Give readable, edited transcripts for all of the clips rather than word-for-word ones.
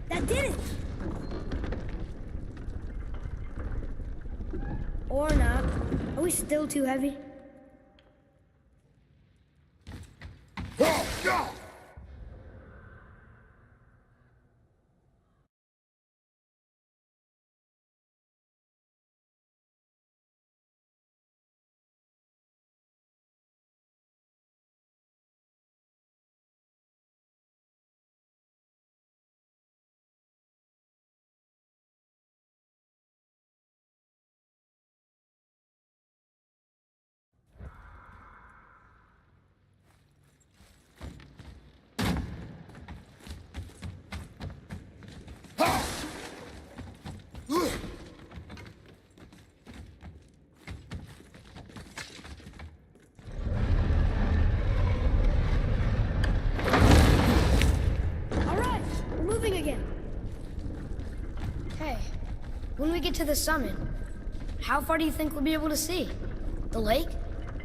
That did it! Or not. Are we still too heavy? When we get to the summit, how far do you think we'll be able to see? The lake?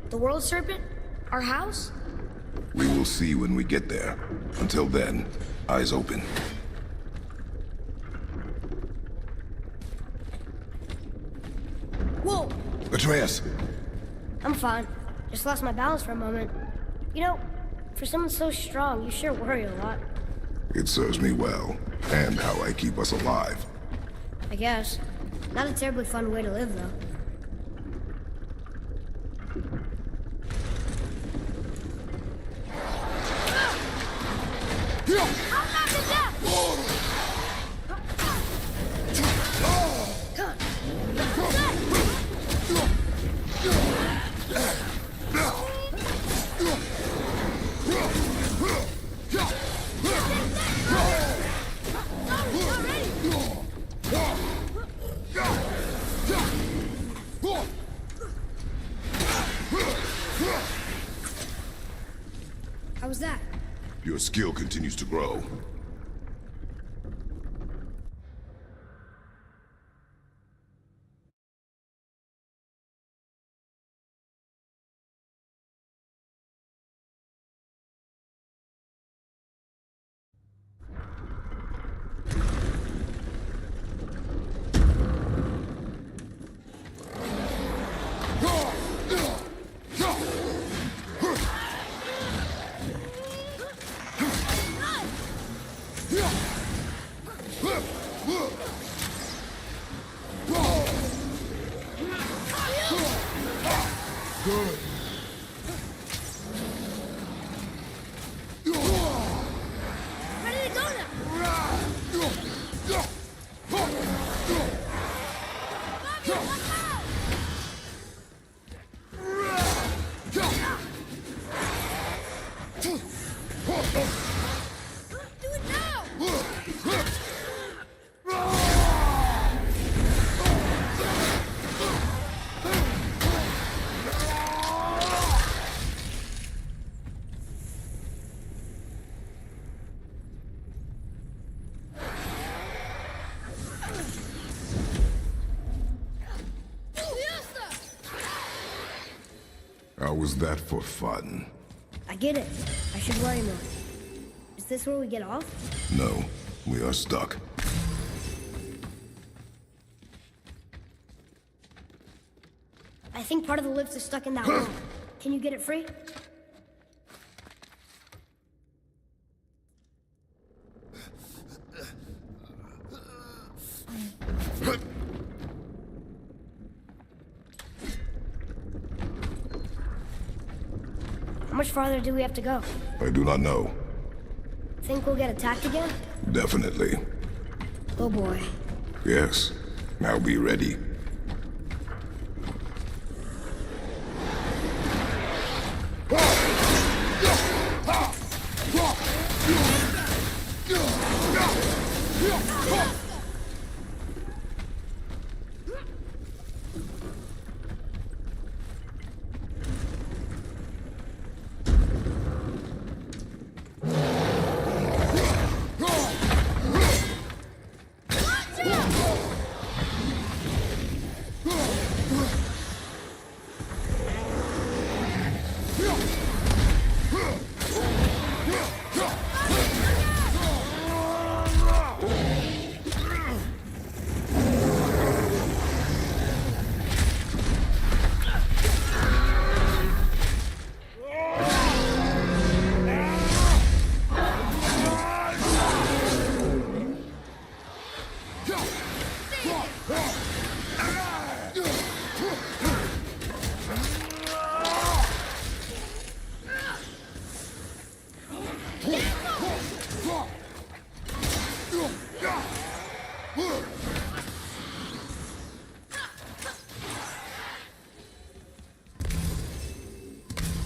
The world serpent? Our house? We will see when we get there. Until then, eyes open. Whoa! Atreus! I'm fine. Just lost my balance for a moment. You know, for someone so strong, you sure worry a lot. It serves me well, and how I keep us alive. I guess. Not a terribly fun way to live, though. I'm not to death! How was that? Your skill continues to grow. How was that for fun? I get it. I should worry more. Is this where we get off? No, we are stuck. I think part of the lift is stuck in that wall. Can you get it free? How much farther do we have to go? I do not know. Think we'll get attacked again? Definitely. Oh boy. Yes. Now be ready.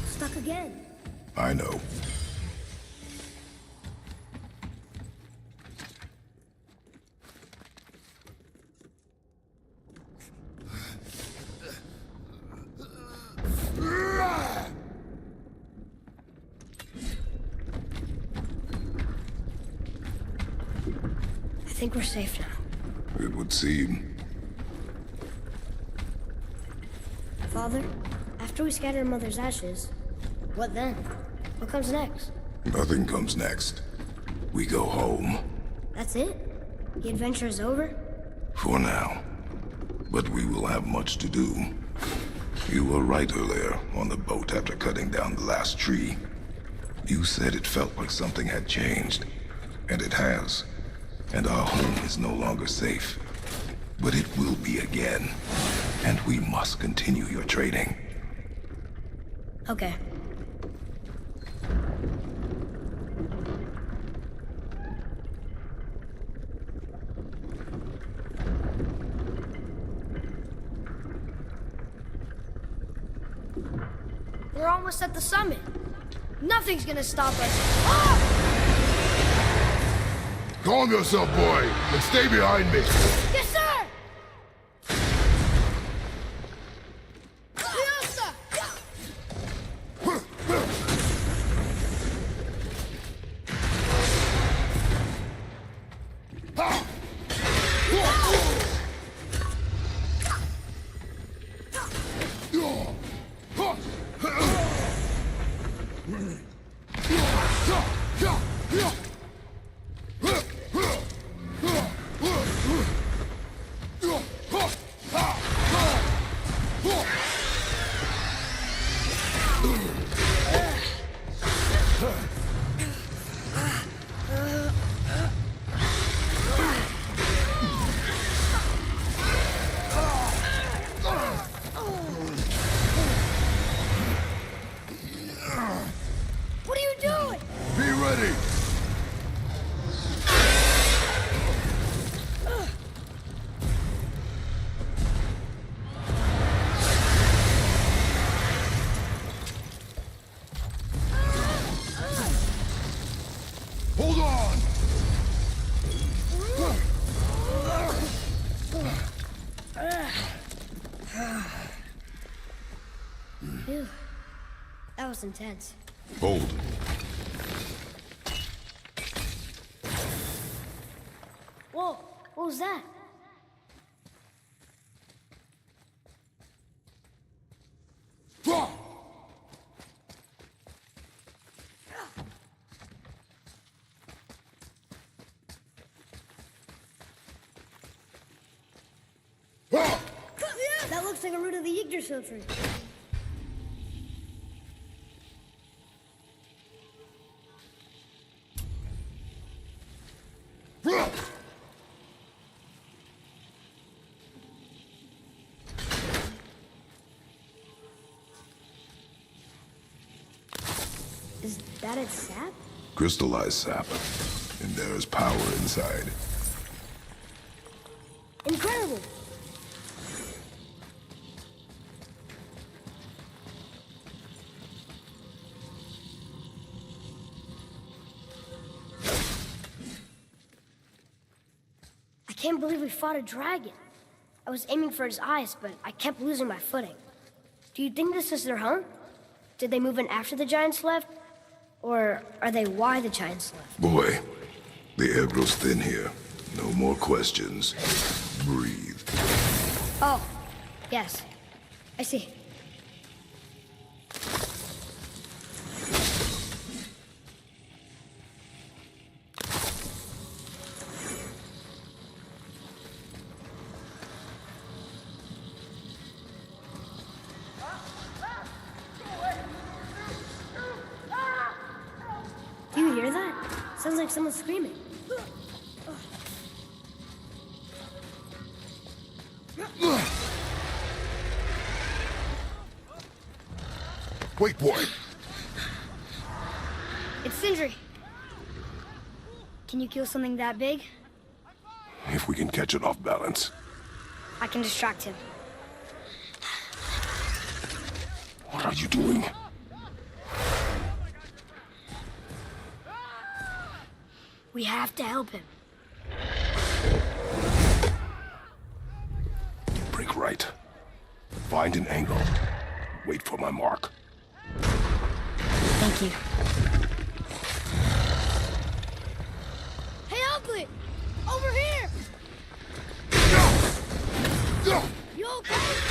Stuck again. I know. I think we're safe now. It would seem. Father, after we scatter Mother's ashes, what then? What comes next? Nothing comes next. We go home. That's it? The adventure is over? For now. But we will have much to do. You were right earlier on the boat after cutting down the last tree. You said it felt like something had changed. And it has. And our home is no longer safe. But it will be again. And we must continue your training. Okay. We're almost at the summit. Nothing's gonna stop us. Ah! Calm yourself, boy, and stay behind me. Yes, sir! What are you doing? Be ready. Hold on. Phew. That was intense. Hold. Whoa, what was that? That looks like a root of the Yggdrasil tree. Is that its sap? Crystallized sap. And there is power inside. Incredible! can't believe we fought a dragon. I was aiming for his eyes, but I kept losing my footing. Do you think this is their home? Did they move in after the giants left? Or are they why the giants left? Boy, the air grows thin here. No more questions. Breathe. Oh, yes. I see. Do you hear that? Sounds like someone screaming. Wait, boy. It's Sindri. Can you kill something that big? If we can catch it off balance. I can distract him. What are you doing? We have to help him. Break right. Find an angle. Wait for my mark. Thank you. Hey, Ugly! Over here! No! You okay?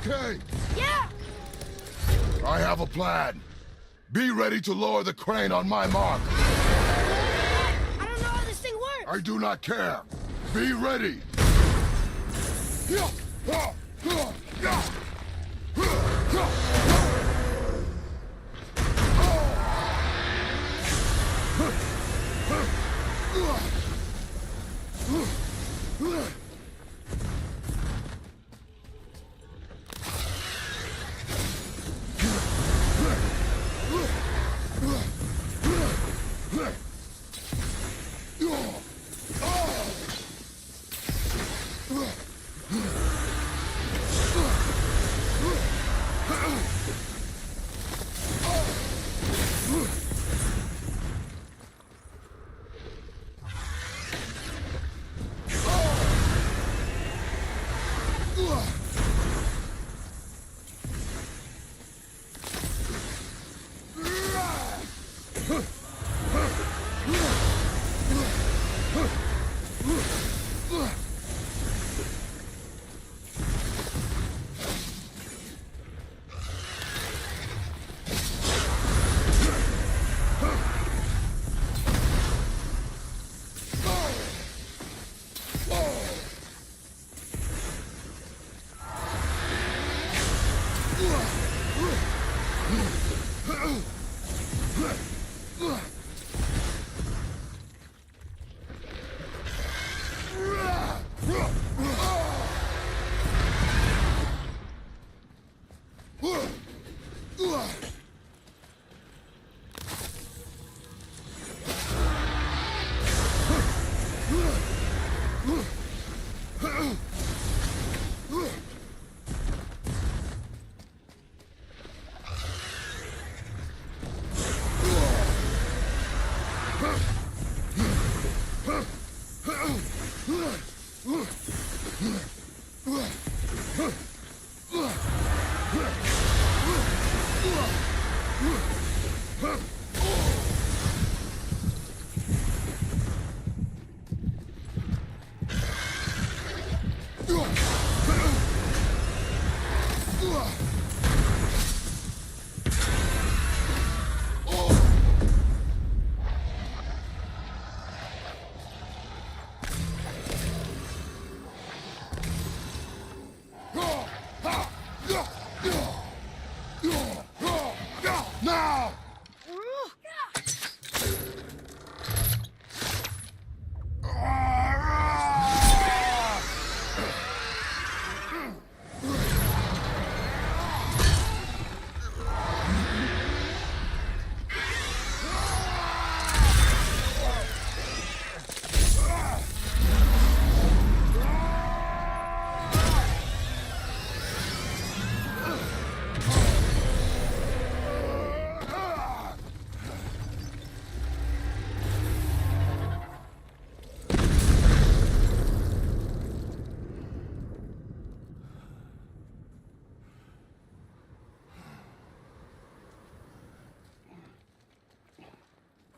Okay, Yeah! I have a plan. Be ready to lower the crane on my mark. I don't know how this thing works! I do not care. Be ready.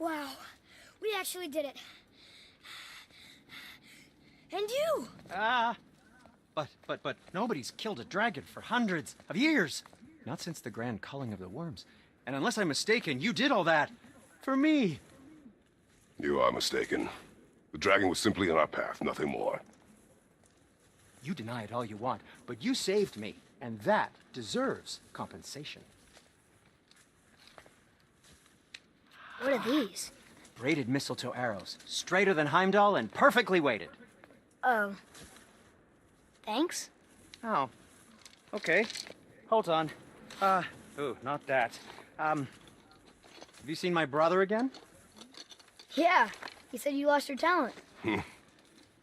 Wow, we actually did it. And you! But nobody's killed a dragon for hundreds of years. Not since the grand culling of the worms. And unless I'm mistaken, you did all that for me. You are mistaken. The dragon was simply in our path, nothing more. You deny it all you want, but you saved me, and that deserves compensation. What are these? Braided mistletoe arrows, straighter than Heimdall and perfectly weighted. Oh. Thanks? Oh. Okay. Hold on. Ooh, not that. Have you seen my brother again? Yeah. He said you lost your talent.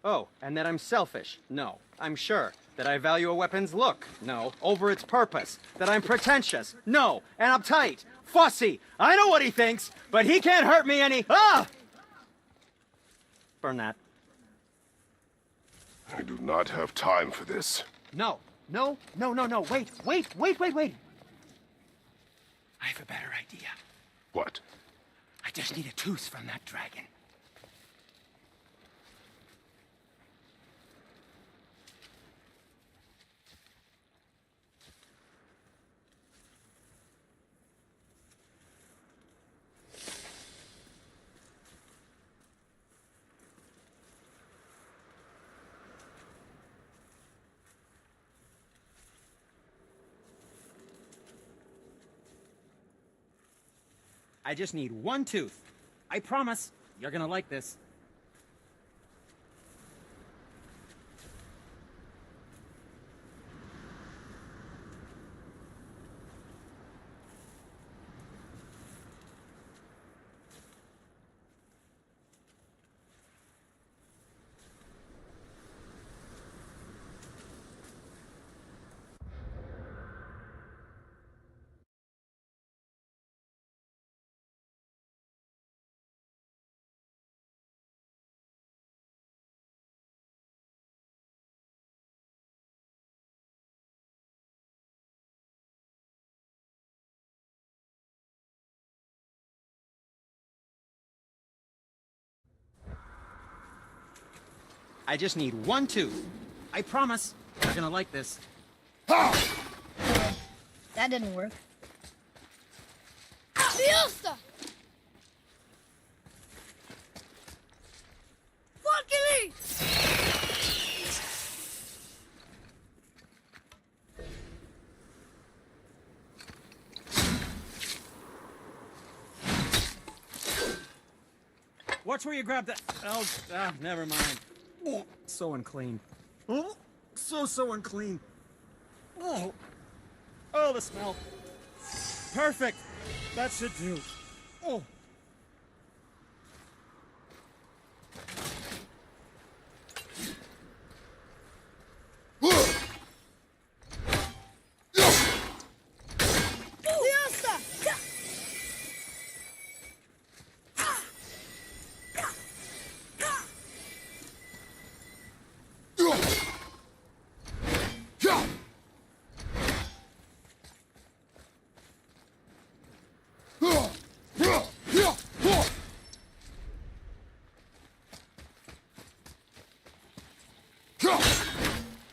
Oh, and that I'm selfish? No, I'm sure. That I value a weapon's look? No, over its purpose. That I'm pretentious? No, and uptight, fussy. I know what he thinks, but he can't hurt me any. Ah! Burn that. I do not have time for this. No. Wait. I have a better idea. What? I just need a tooth from that dragon. I just need one tooth. I promise. You're gonna like this. I just need one tooth. I promise. You're gonna like this. That didn't work. Fiesta! Fucking Watch where you grab that. Oh, never mind. Oh, so unclean. Oh, so unclean. Oh, the smell. Perfect. That should do. Oh. Fiesta!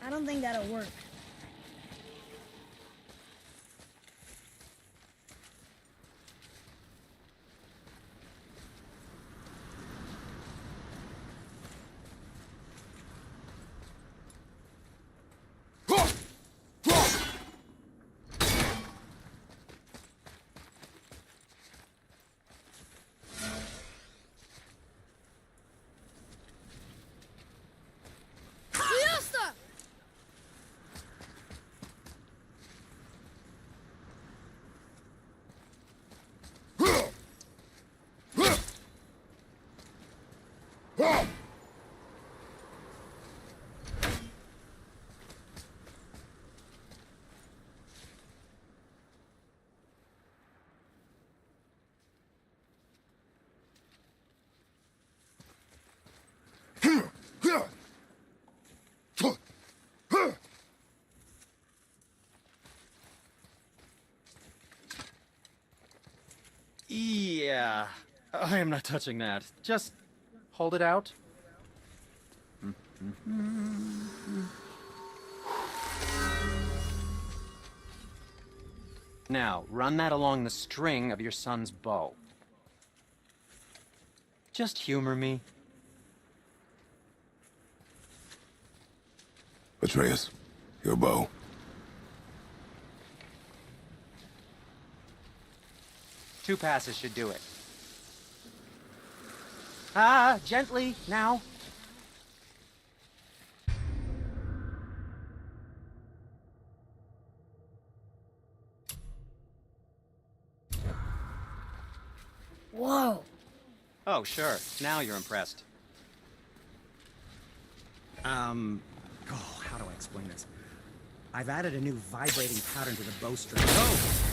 I don't think that'll work. Fiesta! Yeah. I am not touching that. Just hold it out. Now, run that along the string of your son's bow. Just humor me. Atreus, your bow. Two passes should do it. Ah, gently, now. Whoa. Oh, sure. Now you're impressed. How do I explain this? I've added a new vibrating pattern to the bowstring.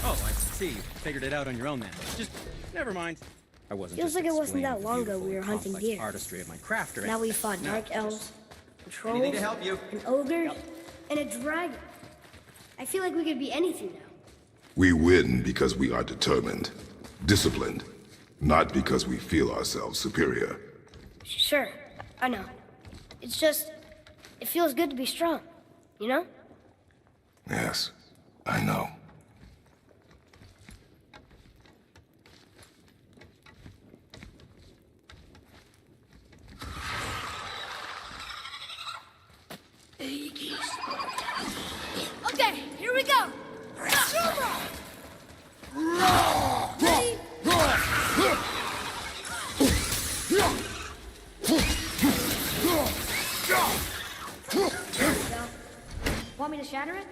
Oh, I see. Figured it out on your own then. Just, never mind. I wasn't Feels just like it wasn't explaining that long the ago we were beautiful, hunting complex deer. artistry of my craft or Now we anything. fought No, dark just elves, trolls, anything to help you. an ogre, and a dragon. I feel like we could be anything now. We win because we are determined, disciplined, not because we feel ourselves superior. Sure, I know. It's just, it feels good to be strong, you know? Yes, I know. Okay, here we go. Ready? Want me to shatter it?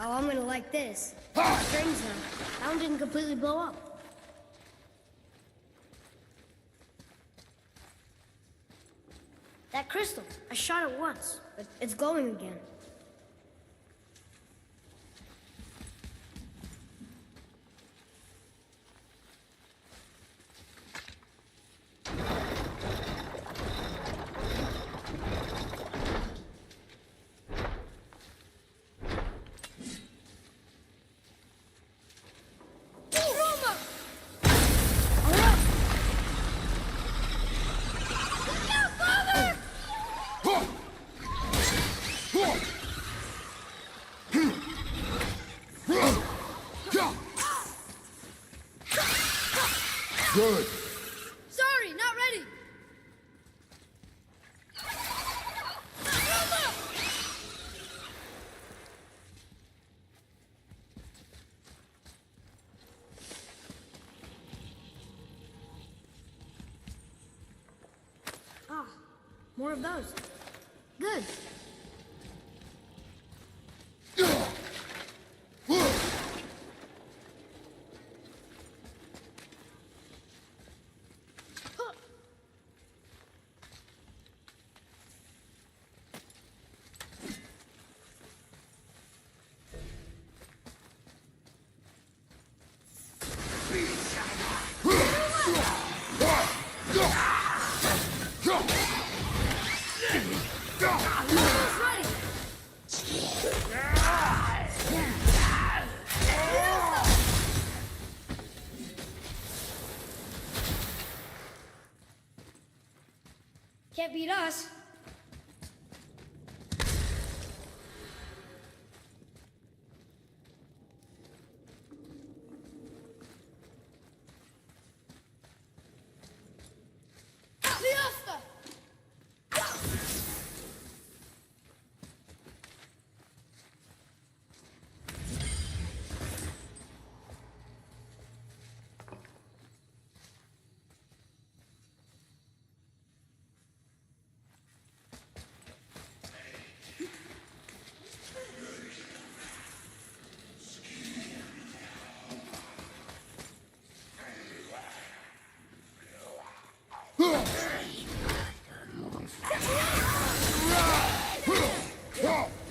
Oh, I'm gonna like this. Strings now. That one didn't completely blow up. That crystal, I shot it once, but it's glowing again. Good. Sorry, not ready. Ah, more of those. Good. Almost ready. Can't beat us. Fiesta.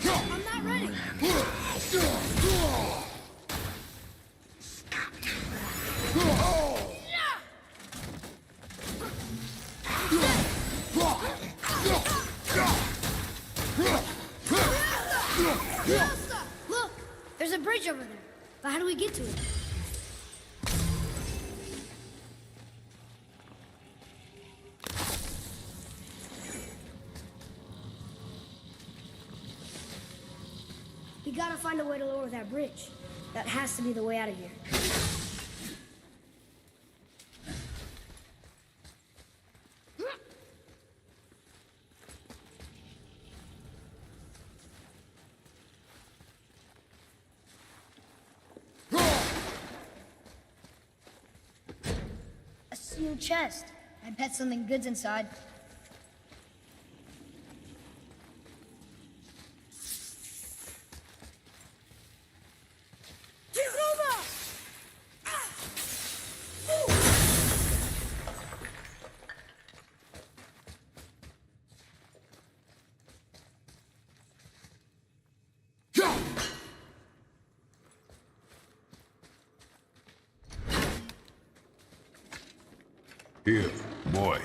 I'm not ready. Look, there's a bridge over there. But how do we get to it? We gotta find a way to lower that bridge. That has to be the way out of here. A sealed chest. I bet something good's inside. Here, boy.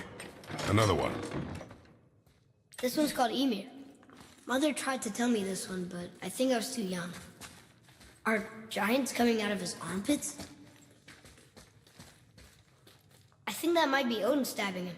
Another one. This one's called Emir. Mother tried to tell me this one, but I think I was too young. Are giants coming out of his armpits? I think that might be Odin stabbing him.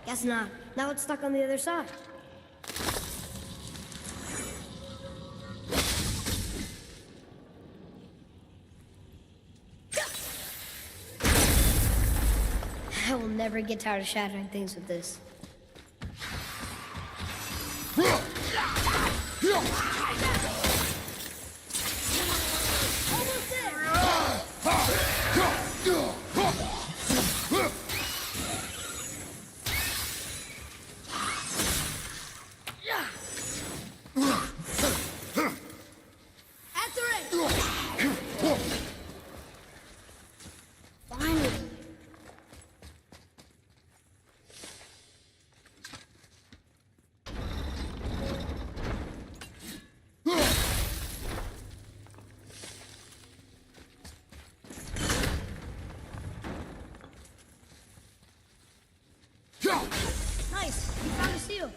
Guess not. Now it's stuck on the other side. I will never get tired of shattering things with this. Nice! We found a seal.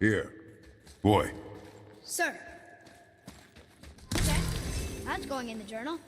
Here, boy. Sir. Okay. That's going in the journal.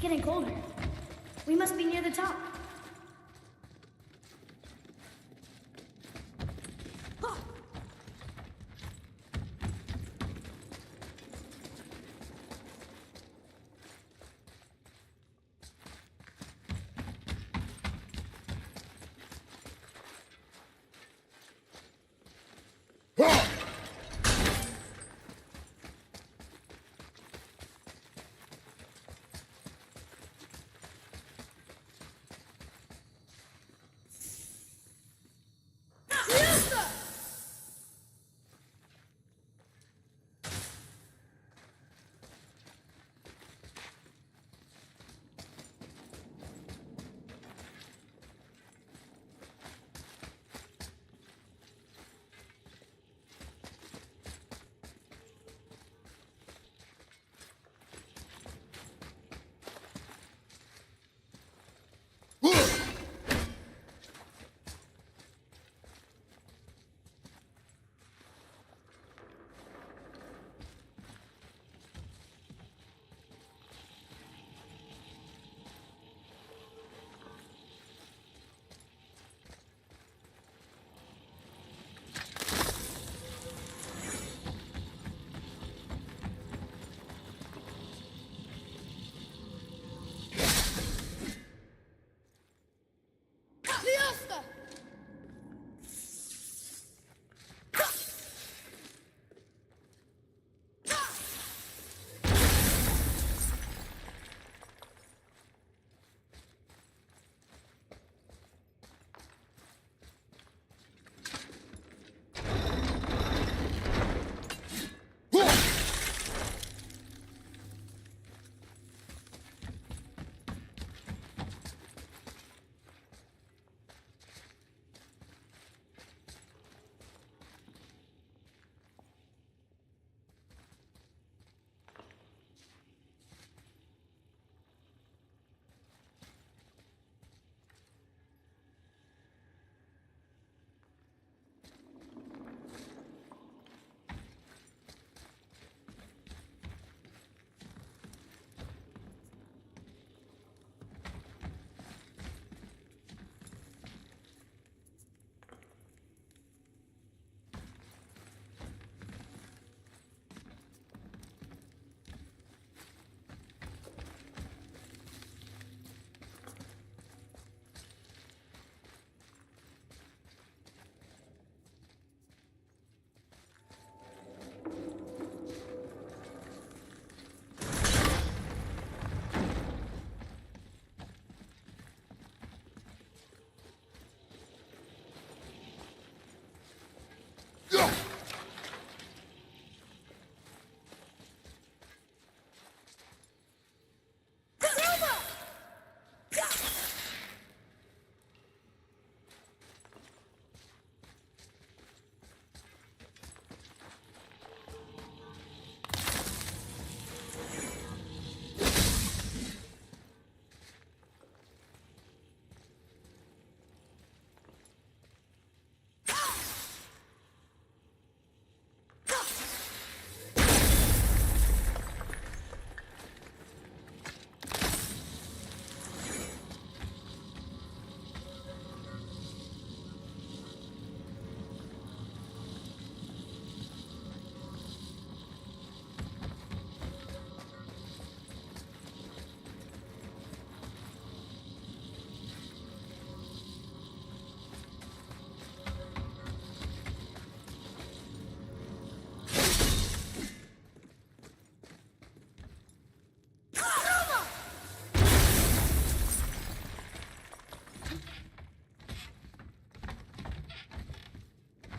getting colder. We must be near the top.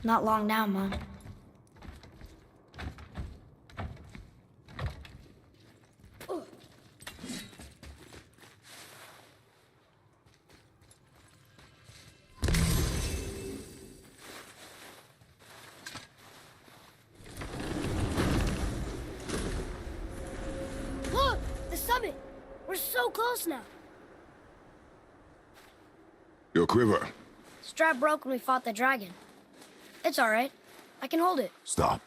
Not long now, Mom. Look! The summit! We're so close now. Your quiver. Strap broke when we fought the dragon. It's all right. I can hold it. Stop.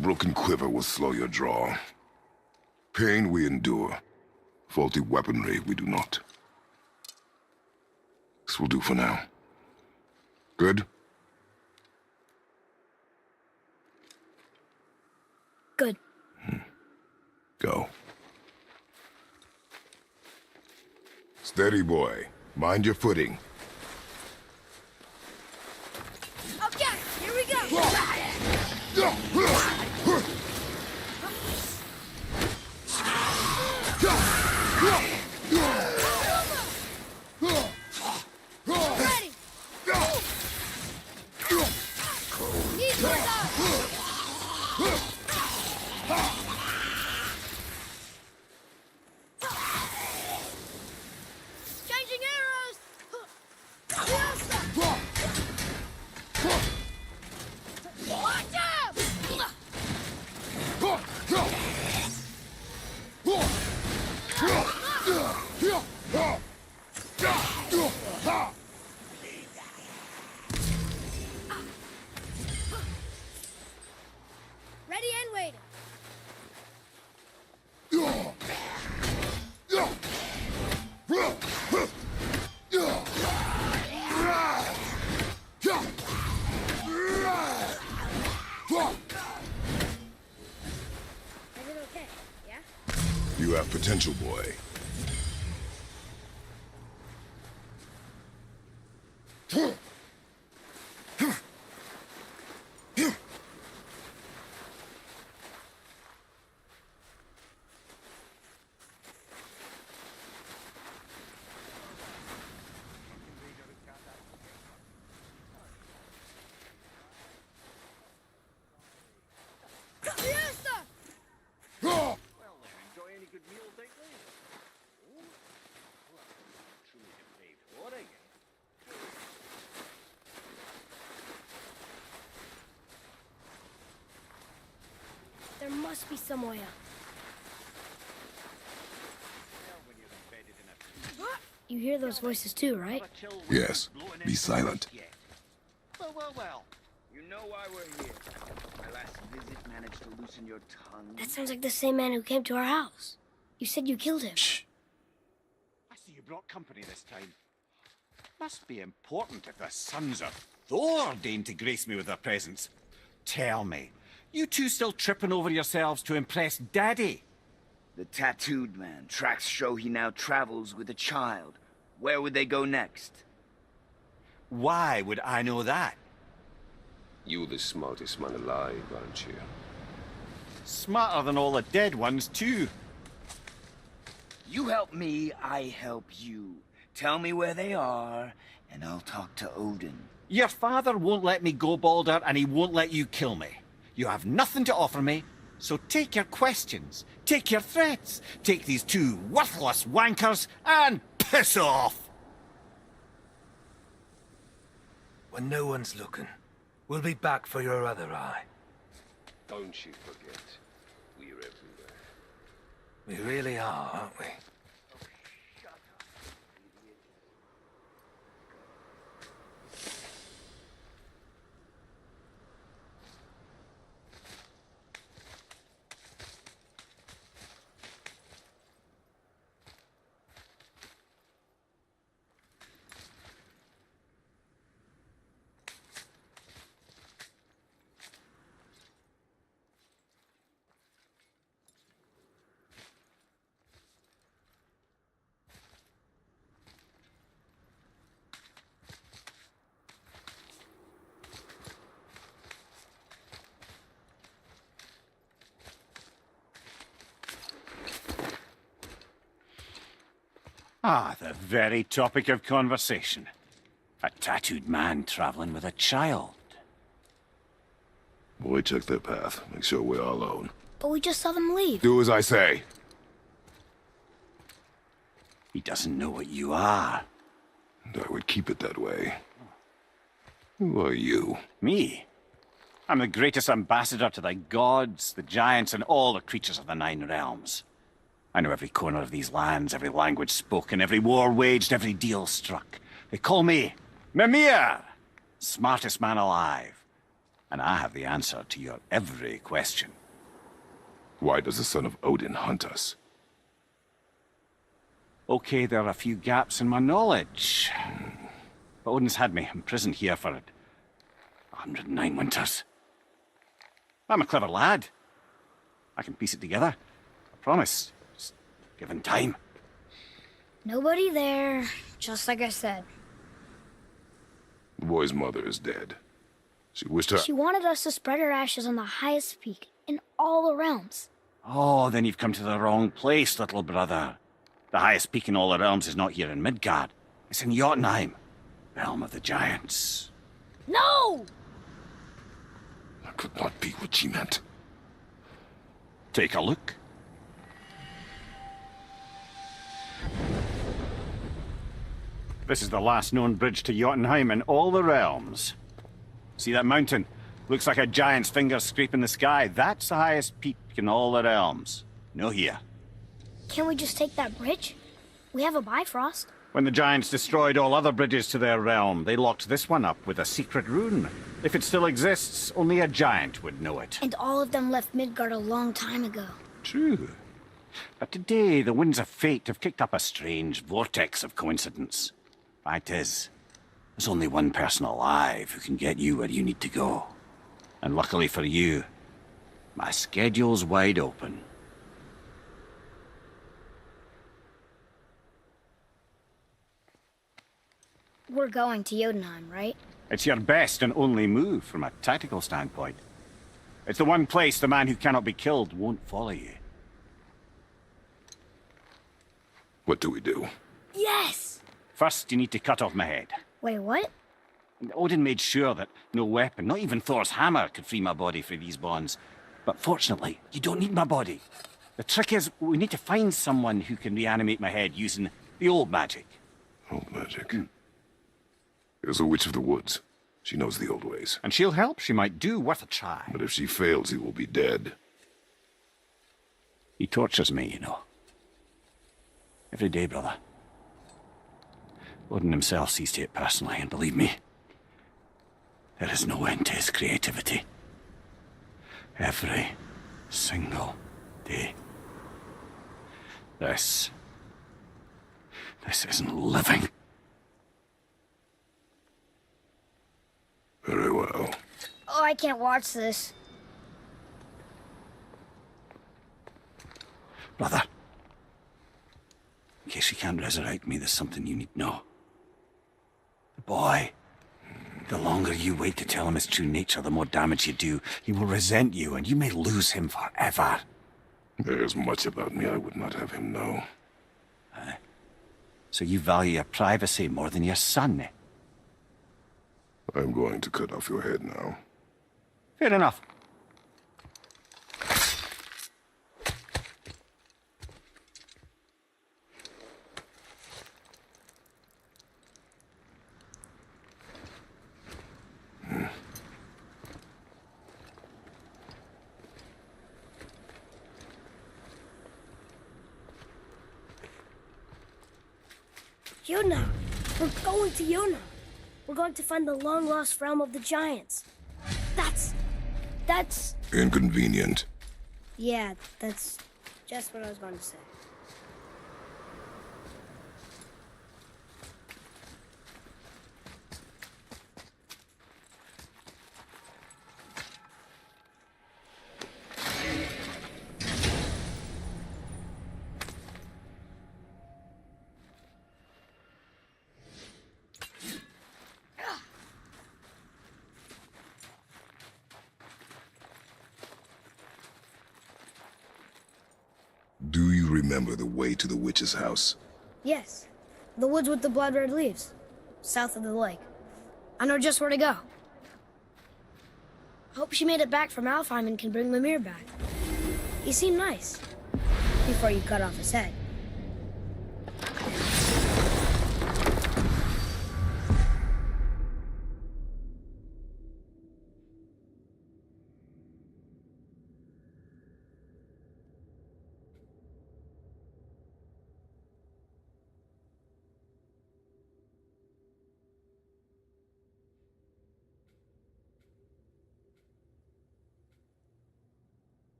Broken quiver will slow your draw. Pain we endure. Faulty weaponry we do not. This will do for now. Good? Good. Go. Steady, boy. Mind your footing. Okay, here we go. Ready. Need more dodge. Changing arrows. Watch out! Ready and waiting. Is it okay? Yeah? You have potential, boy. Fiesta! Well, then, enjoy any good meal lately? Oh, well, truly depraved hoarding. There must be some way out. Well, when you're embedded in a You hear those voices too, right? chill wind Yes. blowing Be in silent. Yeah. Well. You know why we're here. My last visit managed to loosen your tongue. That sounds like the same man who came to our house. You said you killed him. Shh. I see you brought company this time. Must be important if the sons of Thor deign to grace me with their presence. Tell me, you two still tripping over yourselves to impress Daddy? The tattooed man. Tracks show he now travels with a child. Where would they go next? Why would I know that? You're the smartest man alive, aren't you? Smarter than all the dead ones, too. You help me, I help you. Tell me where they are, and I'll talk to Odin. Your father won't let me go, Balder, and he won't let you kill me. You have nothing to offer me, so take your questions, take your threats, take these two worthless wankers, and piss off! When no one's looking, we'll be back for your other eye. Don't you forget, we're everywhere. We really are, aren't we? Ah, the very topic of conversation. A tattooed man traveling with a child. Boy, check their path. Make sure we're all alone. But we just saw them leave. Do as I say. He doesn't know what you are. And I would keep it that way. Who are you? Me? I'm the greatest ambassador to the gods, the giants, and all the creatures of the Nine Realms. I know every corner of these lands, every language spoken, every war waged, every deal struck. They call me Mimir, smartest man alive. and I have the answer to your every question. Why does the son of Odin hunt us? Okay, there are a few gaps in my knowledge. But Odin's had me imprisoned here for 109 winters. I'm a clever lad. I can piece it together. I promise. Just given time. Nobody there, just like I said. The boy's mother is dead. She wished her... She wanted us to spread her ashes on the highest peak in all the realms. Oh, then you've come to the wrong place, little brother. The highest peak in all the realms is not here in Midgard. It's in Jotunheim, realm of the giants. No! That could not be what she meant. Take a look. This is the last known bridge to Jotunheim in all the realms. See that mountain? Looks like a giant's finger scraping the sky. That's the highest peak in all the realms. No here. Can't we just take that bridge? We have a Bifrost. When the giants destroyed all other bridges to their realm, they locked this one up with a secret rune. If it still exists, only a giant would know it. And all of them left Midgard a long time ago. True. But today, the winds of fate have kicked up a strange vortex of coincidence. Fact is, there's only one person alive who can get you where you need to go. And luckily for you, my schedule's wide open. We're going to Jotunheim, right? It's your best and only move from a tactical standpoint. It's the one place the man who cannot be killed won't follow you. What do we do? Yes! First, you need to cut off my head. Wait, what? Odin made sure that no weapon, not even Thor's hammer, could free my body from these bonds. But fortunately, you don't need my body. The trick is, we need to find someone who can reanimate my head using the old magic. Old magic? There's a witch of the woods. She knows the old ways. And she'll help. She might do worth a try. But if she fails, he will be dead. He tortures me, you know. Every day, brother. Odin himself sees to it personally, and believe me, there is no end to his creativity. Every single day. This isn't living. Very well. Oh, I can't watch this. Brother, in case you can't resurrect me, there's something you need to know. The boy, the longer you wait to tell him his true nature, the more damage you do. He will resent you, and you may lose him forever. There's much about me I would not have him know. So you value your privacy more than your son, eh? I'm going to cut off your head now. Fair enough. Yona! We're going to Yona! We're going to find the long-lost realm of the giants. That's... Inconvenient. Yeah, that's just what I was going to say. Do you remember the way to the witch's house? Yes. The woods with the blood-red leaves. South of the lake. I know just where to go. Hope she made it back from Alfheim and can bring Mimir back. He seemed nice. Before you cut off his head.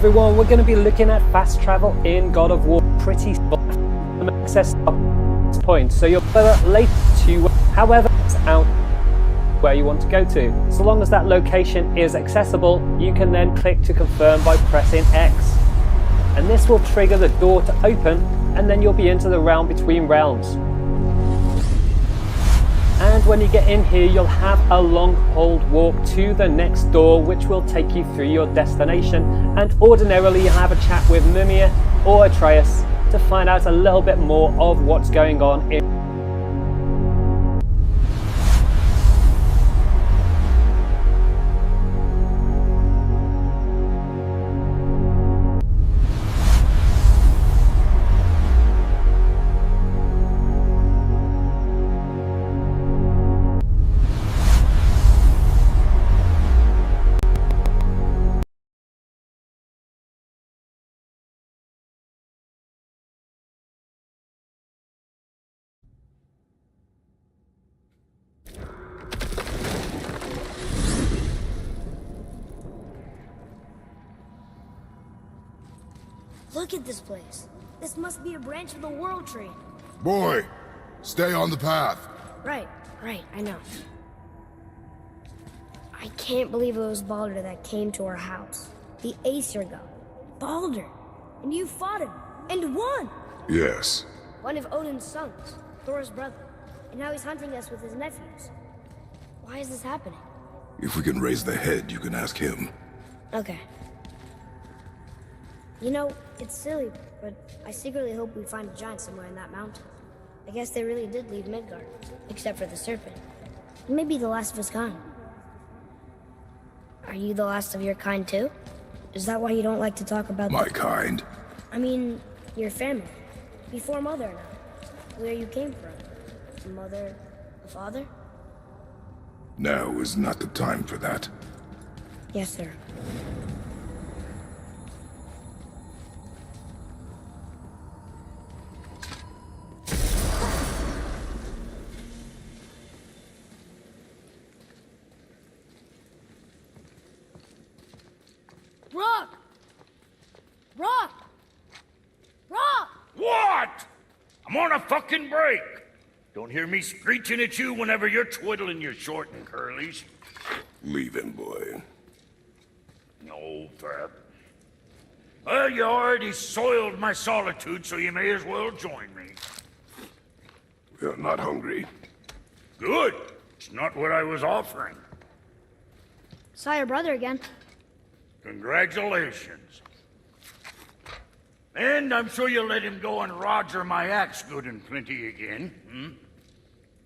everyone, we're going to be looking at fast travel in God of War pretty soon. Access this point, so you'll further later to however it's out where you want to go to. So long as that location is accessible, you can then click to confirm by pressing X. And this will trigger the door to open, and then you'll be into the realm between realms. And when you get in here, you'll have a long hold walk to the next door, which will take you through your destination. And ordinarily, you have a chat with Mimir or Atreus to find out a little bit more of what's going on in. Look at this place. This must be a branch of the World Tree. Boy, stay on the path. Right, I know. I can't believe it was Baldur that came to our house. The Aesir god. Baldur! And you fought him, and won! Yes. One of Odin's sons, Thor's brother. And now he's hunting us with his nephews. Why is this happening? If we can raise the head, you can ask him. Okay. You know, it's silly, but I secretly hope we find a giant somewhere in that mountain. I guess they really did leave Midgard, except for the serpent. Maybe the last of his kind. Are you the last of your kind too? Is that why you don't like to talk about my kind? I mean, your family. Before Mother and I. Where you came from. A mother, a father? Now is not the time for that. Yes, sir. Rock! Rock! Rock! What? I'm on a fucking break. Don't hear me screeching at you whenever you're twiddling your short and curlies. Leave him, boy. No, Fab. Well, you already soiled my solitude, so you may as well join me. We're not hungry. Good. It's not what I was offering. Saw your brother again. Congratulations. And I'm sure you'll let him go and Roger my axe good and plenty again.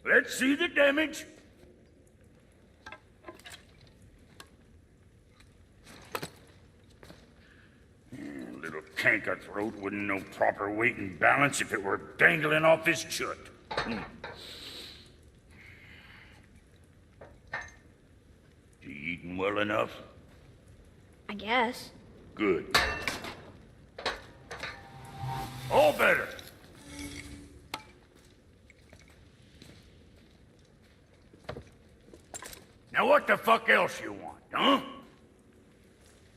Let's see the damage. Little canker throat wouldn't know proper weight and balance if it were dangling off his chut. You eating well enough? I guess. Good. All better. Now what the fuck else you want, huh?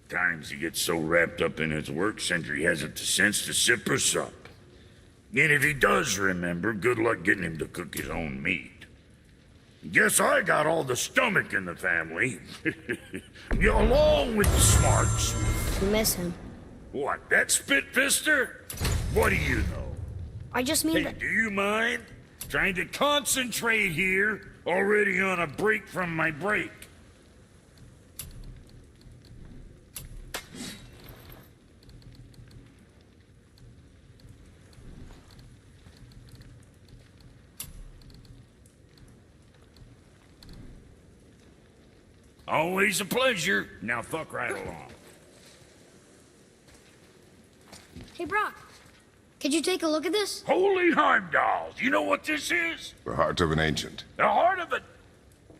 Times he gets so wrapped up in his work, Sentry hasn't the sense to sip or sup. And if he does remember, good luck getting him to cook his own meat. Guess I got all the stomach in the family. Along with the smarts. You miss him. What, that spit-fister? What do you know? I just mean Hey, that... do you mind? Trying to concentrate here, already on a break from my break. Always a pleasure. Now fuck right along. Hey, Brock. Could you take a look at this? Holy Heimdalls! You know what this is? The heart of an ancient. The heart of it.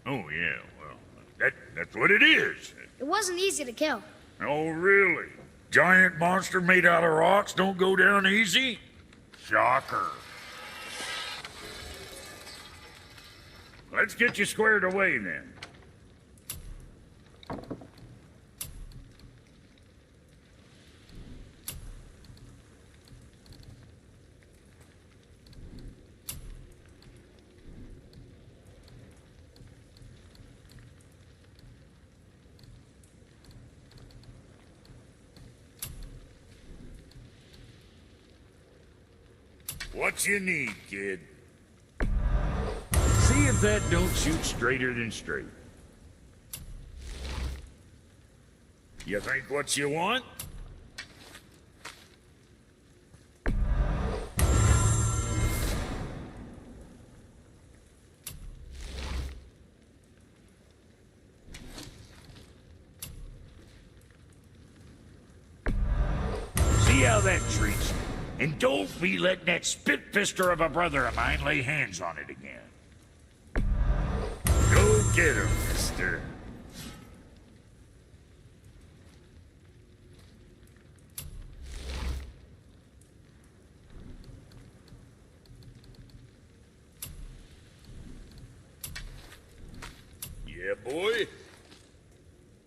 Oh yeah, well, that's what it is. It wasn't easy to kill. Oh really? Giant monster made out of rocks don't go down easy? Shocker. Let's get you squared away then. What you need, kid? See if that don't shoot straighter than straight. You think what you want? See how that treats you. And don't be letting that spit-fister of a brother of mine lay hands on it again. Go get him, mister. Yeah, boy?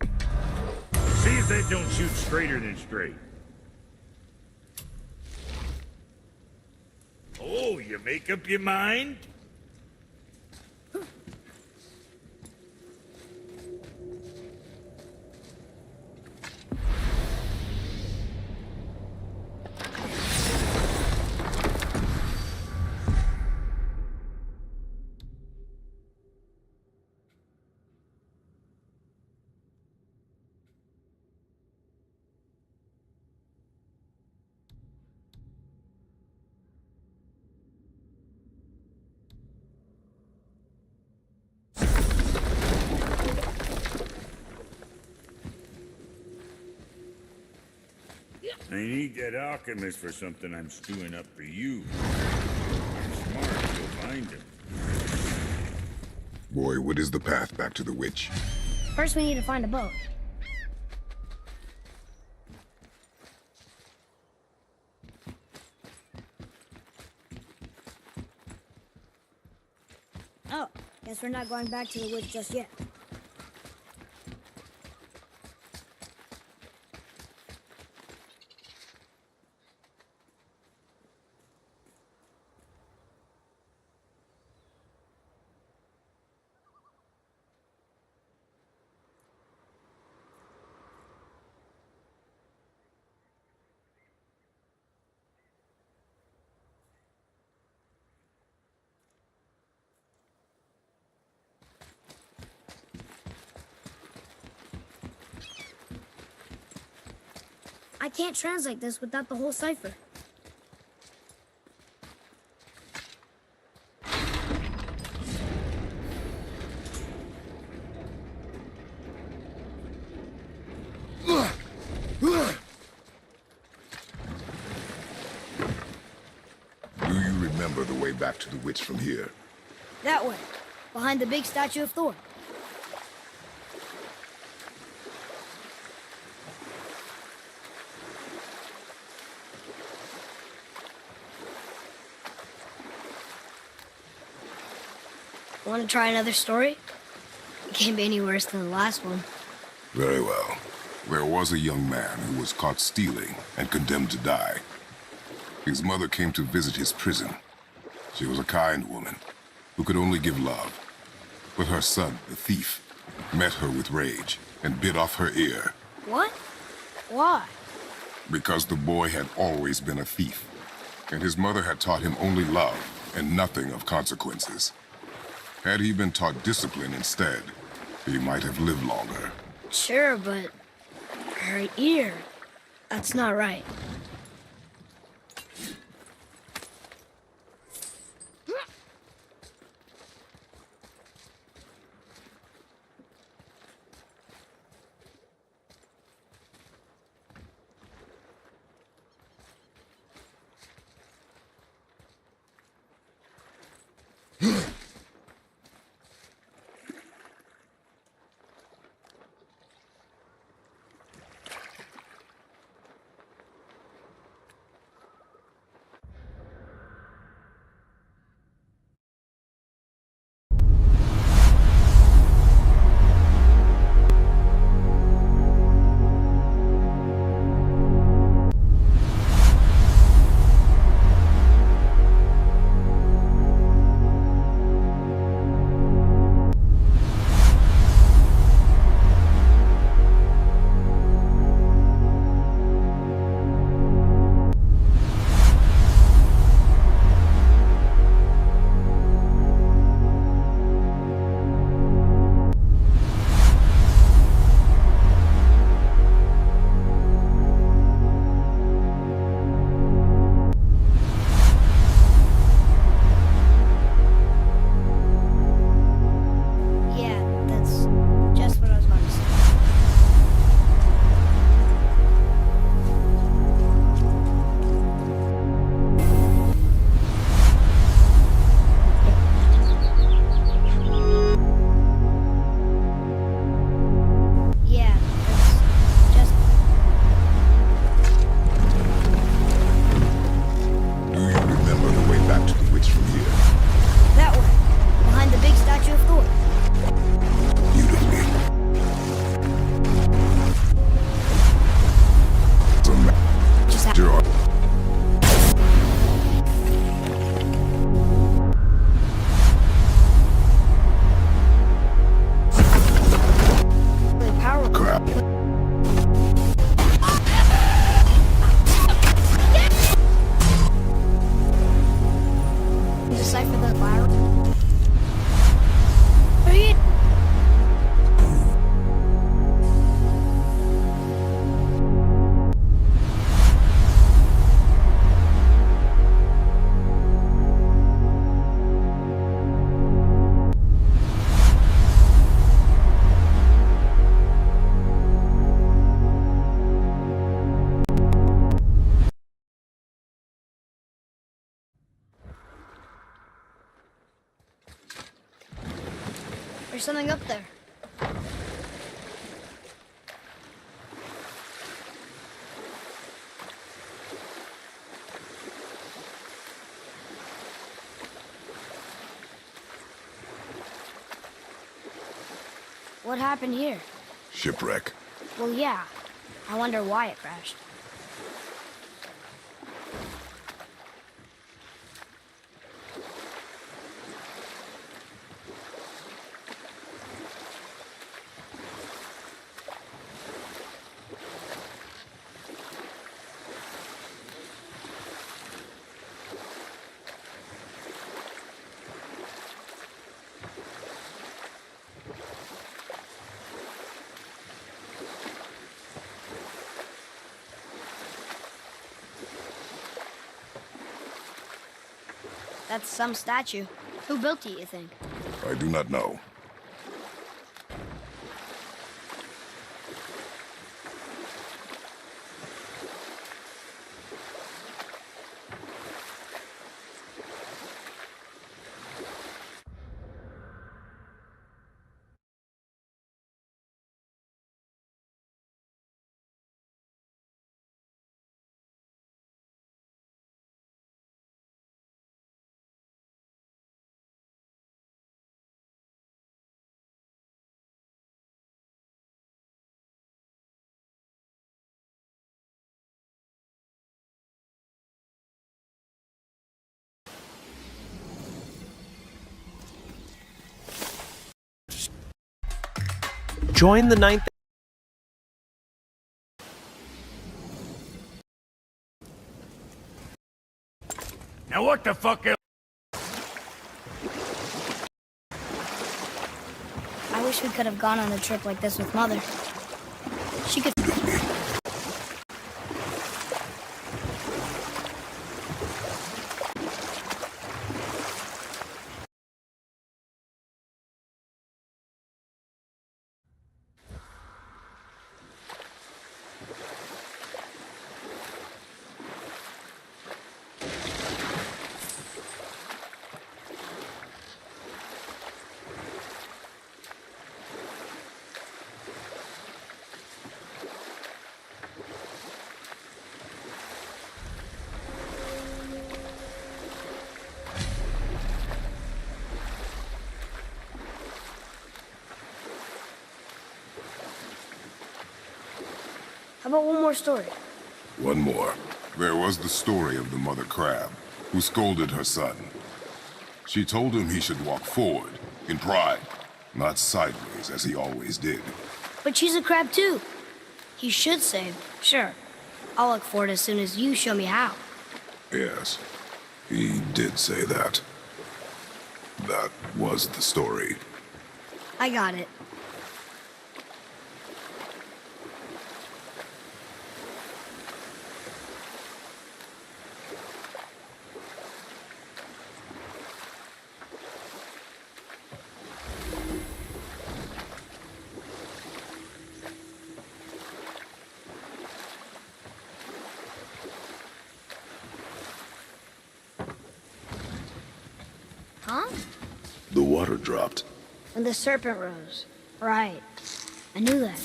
See if they don't shoot straighter than straight. Oh, you make up your mind? I need that alchemist for something I'm stewing up for you. I'm smart, you'll find him. Boy, what is the path back to the witch? First, we need to find a boat. Oh, guess we're not going back to the woods just yet. I can't translate this without the whole cipher. Do you remember the way back to the witch from here? That way, behind the big statue of Thor. Want to try another story? It can't be any worse than the last one. Very well. There was a young man who was caught stealing and condemned to die. His mother came to visit his prison. She was a kind woman who could only give love. But her son, the thief, met her with rage and bit off her ear. What? Why? Because the boy had always been a thief, and his mother had taught him only love and nothing of consequences. Had he been taught discipline instead, he might have lived longer. Sure, but her ear, that's not right. There's something up there. What happened here? Shipwreck. Well, yeah. I wonder why it crashed. That's some statue. Who built it, you think? I do not know. Join the 9th. Now what the fuck else? I wish we could have gone on a trip like this with Mother. She could... How about one more story? One more. There was the story of the mother crab, who scolded her son. She told him he should walk forward, in pride, not sideways as he always did. But she's a crab too. He should save. Sure. I'll look for it as soon as you show me how. Yes, he did say that. That was the story. I got it. Huh? The water dropped. When the serpent rose. Right. I knew that.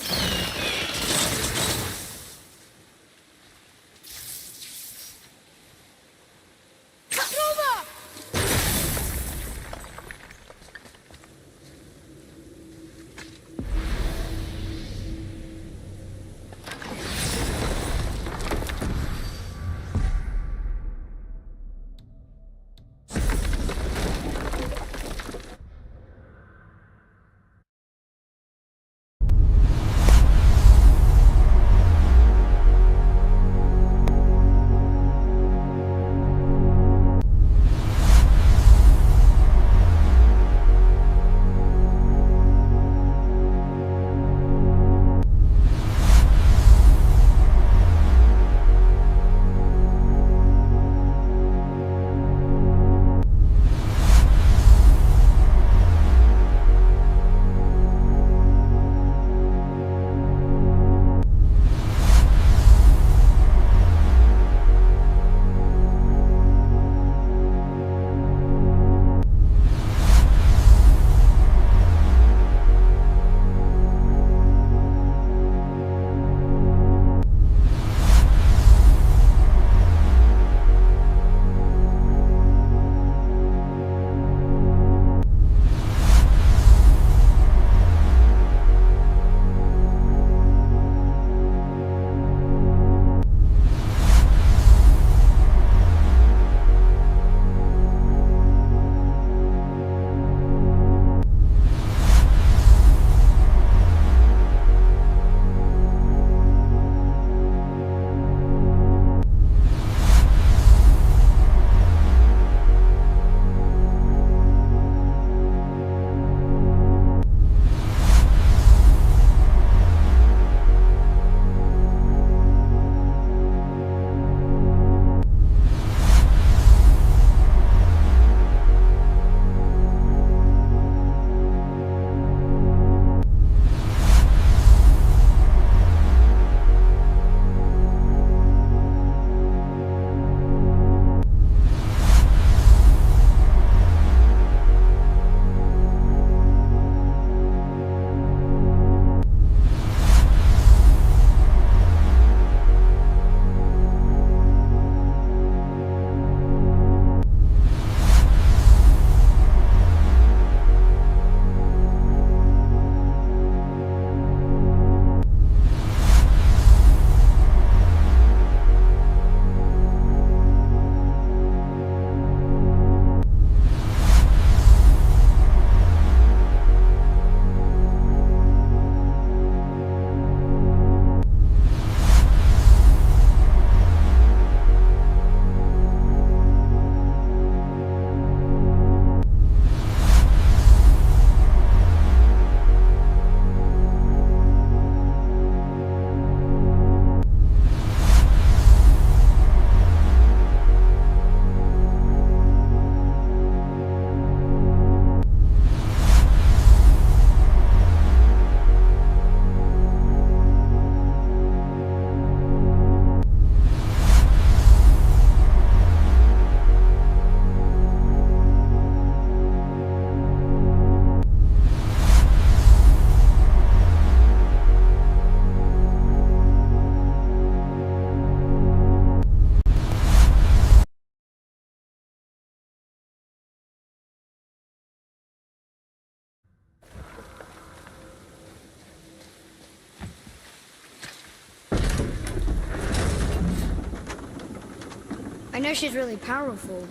know she's really powerful,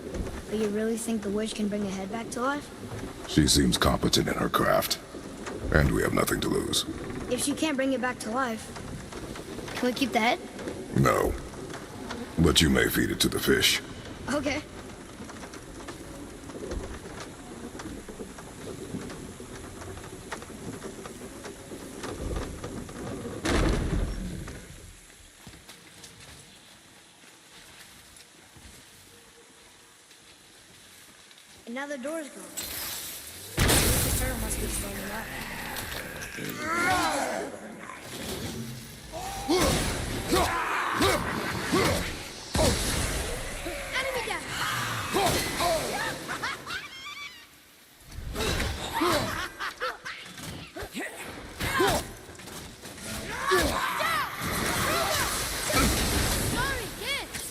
but you really think the witch can bring a head back to life? She seems competent in her craft, and we have nothing to lose. If she can't bring it back to life, can we keep the head? No. But you may feed it to the fish. Okay. And now the door's gone. The turtle must be standing up. Enemy down! Sorry, kids!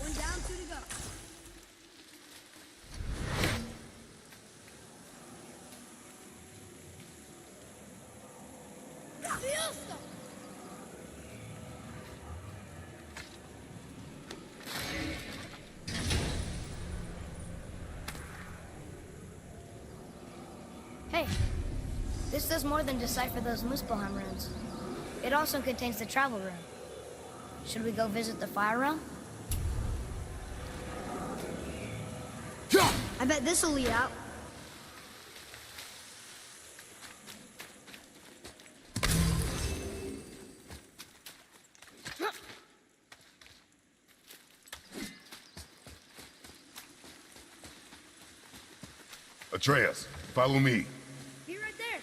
One down, two to go. Fiesta! Hey, this does more than decipher those Muspelheim runes. It also contains the travel rune. Should we go visit the fire realm? I bet this'll lead out. Atreus, follow me. Be right there.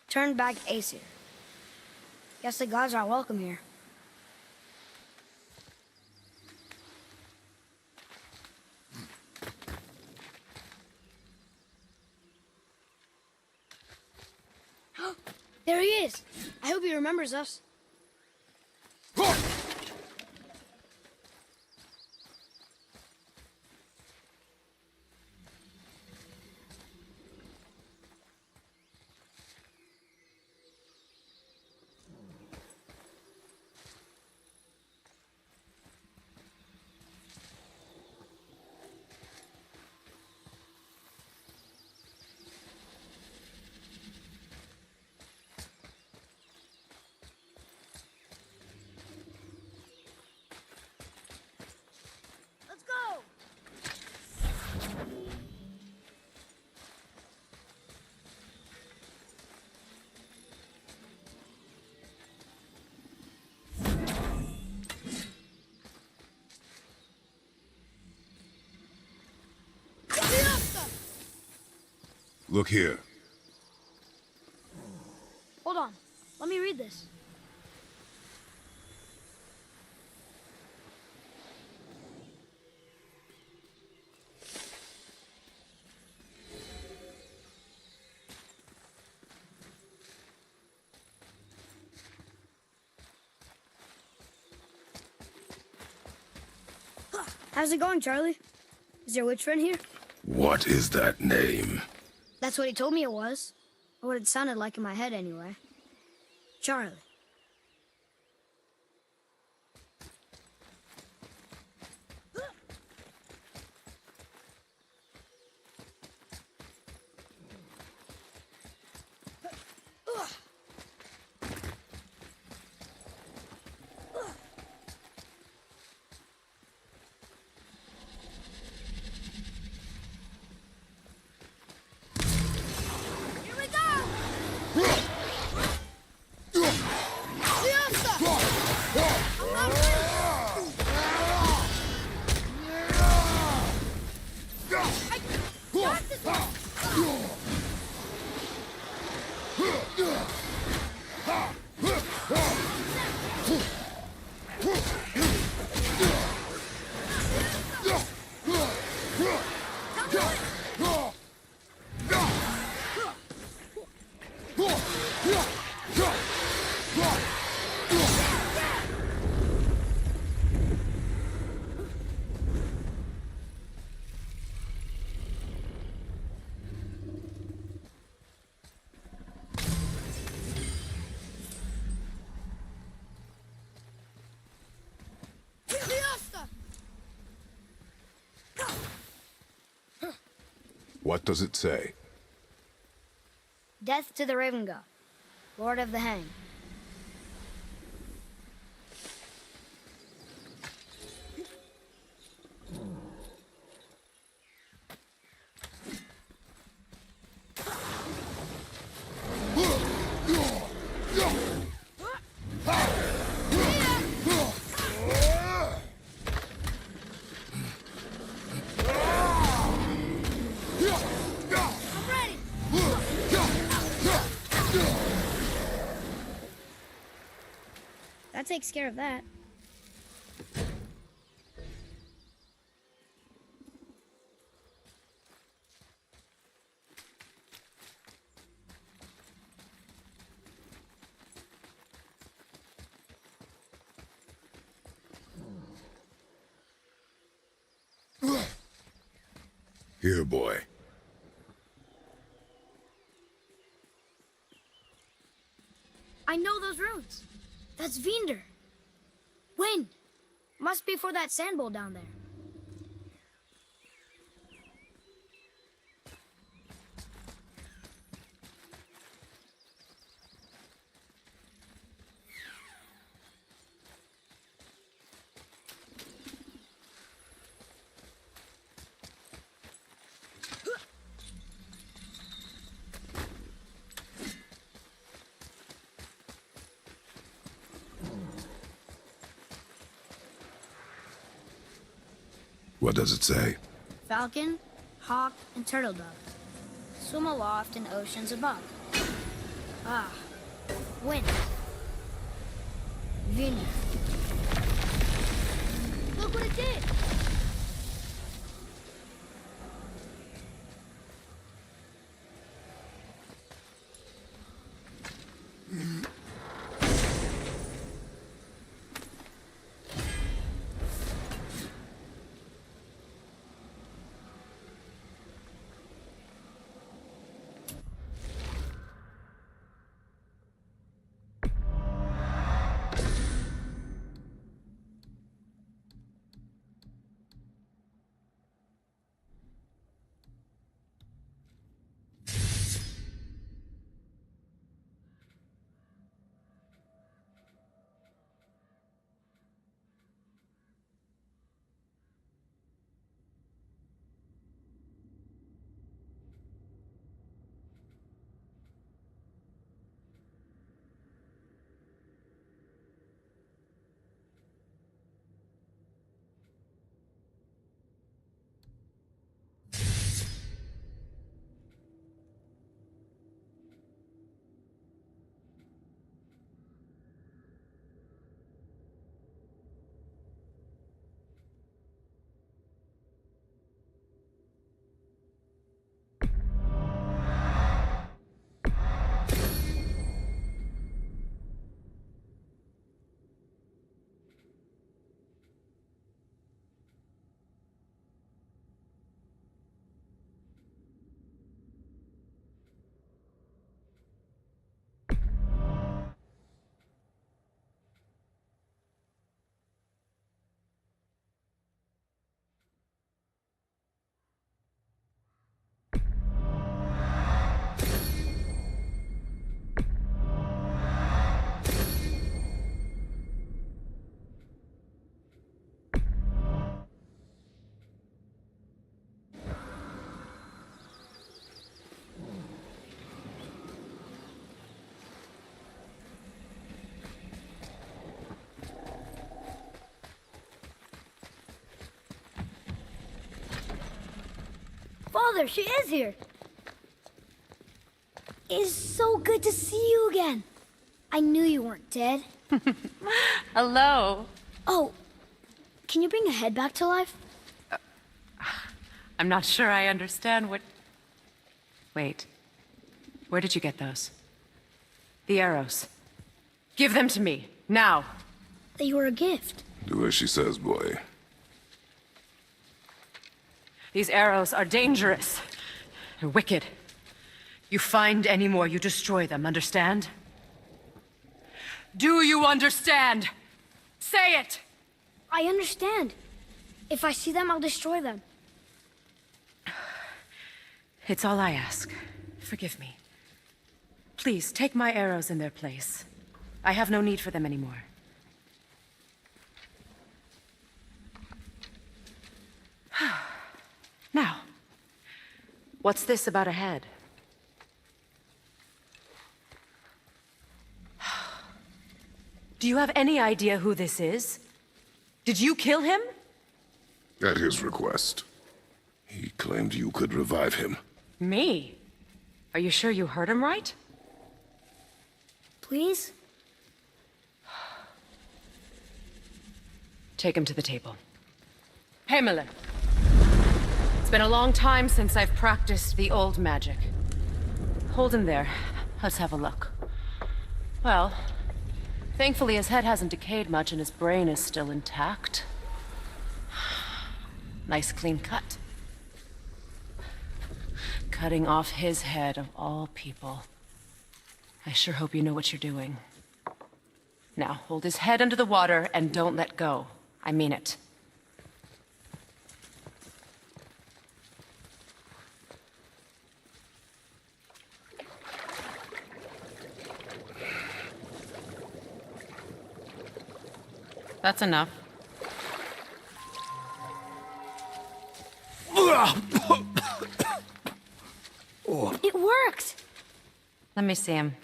Turn back Aesir. Guess the gods are welcome here. There he is. I hope he remembers us. Let's go! Look here. Hold on. Let me read this. How's it going, Charlie? Is your witch friend here? What is that name? That's what he told me it was. Or what it sounded like in my head, anyway. Charlie. What does it say? Death to the Raven God, Lord of the Hang. That takes care of that. Here, boy. I know those runes. That's Vinder. Wind. Must be for that sand bowl down there. What does it say? Falcon, hawk, and turtle dove swim aloft in oceans above. Ah, wind. Wind. Look what it did! Mother, she is here. It is so good to see you again. I knew you weren't dead. Hello. Oh, can you bring a head back to life? I'm not sure I understand what... Wait. Where did you get those? The arrows. Give them to me, now. They were a gift. Do as she says, boy. These arrows are dangerous. They're wicked. You find any more, you destroy them, understand? Do you understand? Say it! I understand. If I see them, I'll destroy them. It's all I ask. Forgive me. Please, take my arrows in their place. I have no need for them anymore. Now, what's this about a head? Do you have any idea who this is? Did you kill him? At his request. He claimed you could revive him. Me? Are you sure you heard him right? Please? Take him to the table. Heimele. It's been a long time since I've practiced the old magic. Hold him there. Let's have a look. Well, thankfully his head hasn't decayed much and his brain is still intact. Nice clean cut. Cutting off his head of all people. I sure hope you know what you're doing. Now, hold his head under the water and don't let go. I mean it. That's enough. It worked! Let me see him.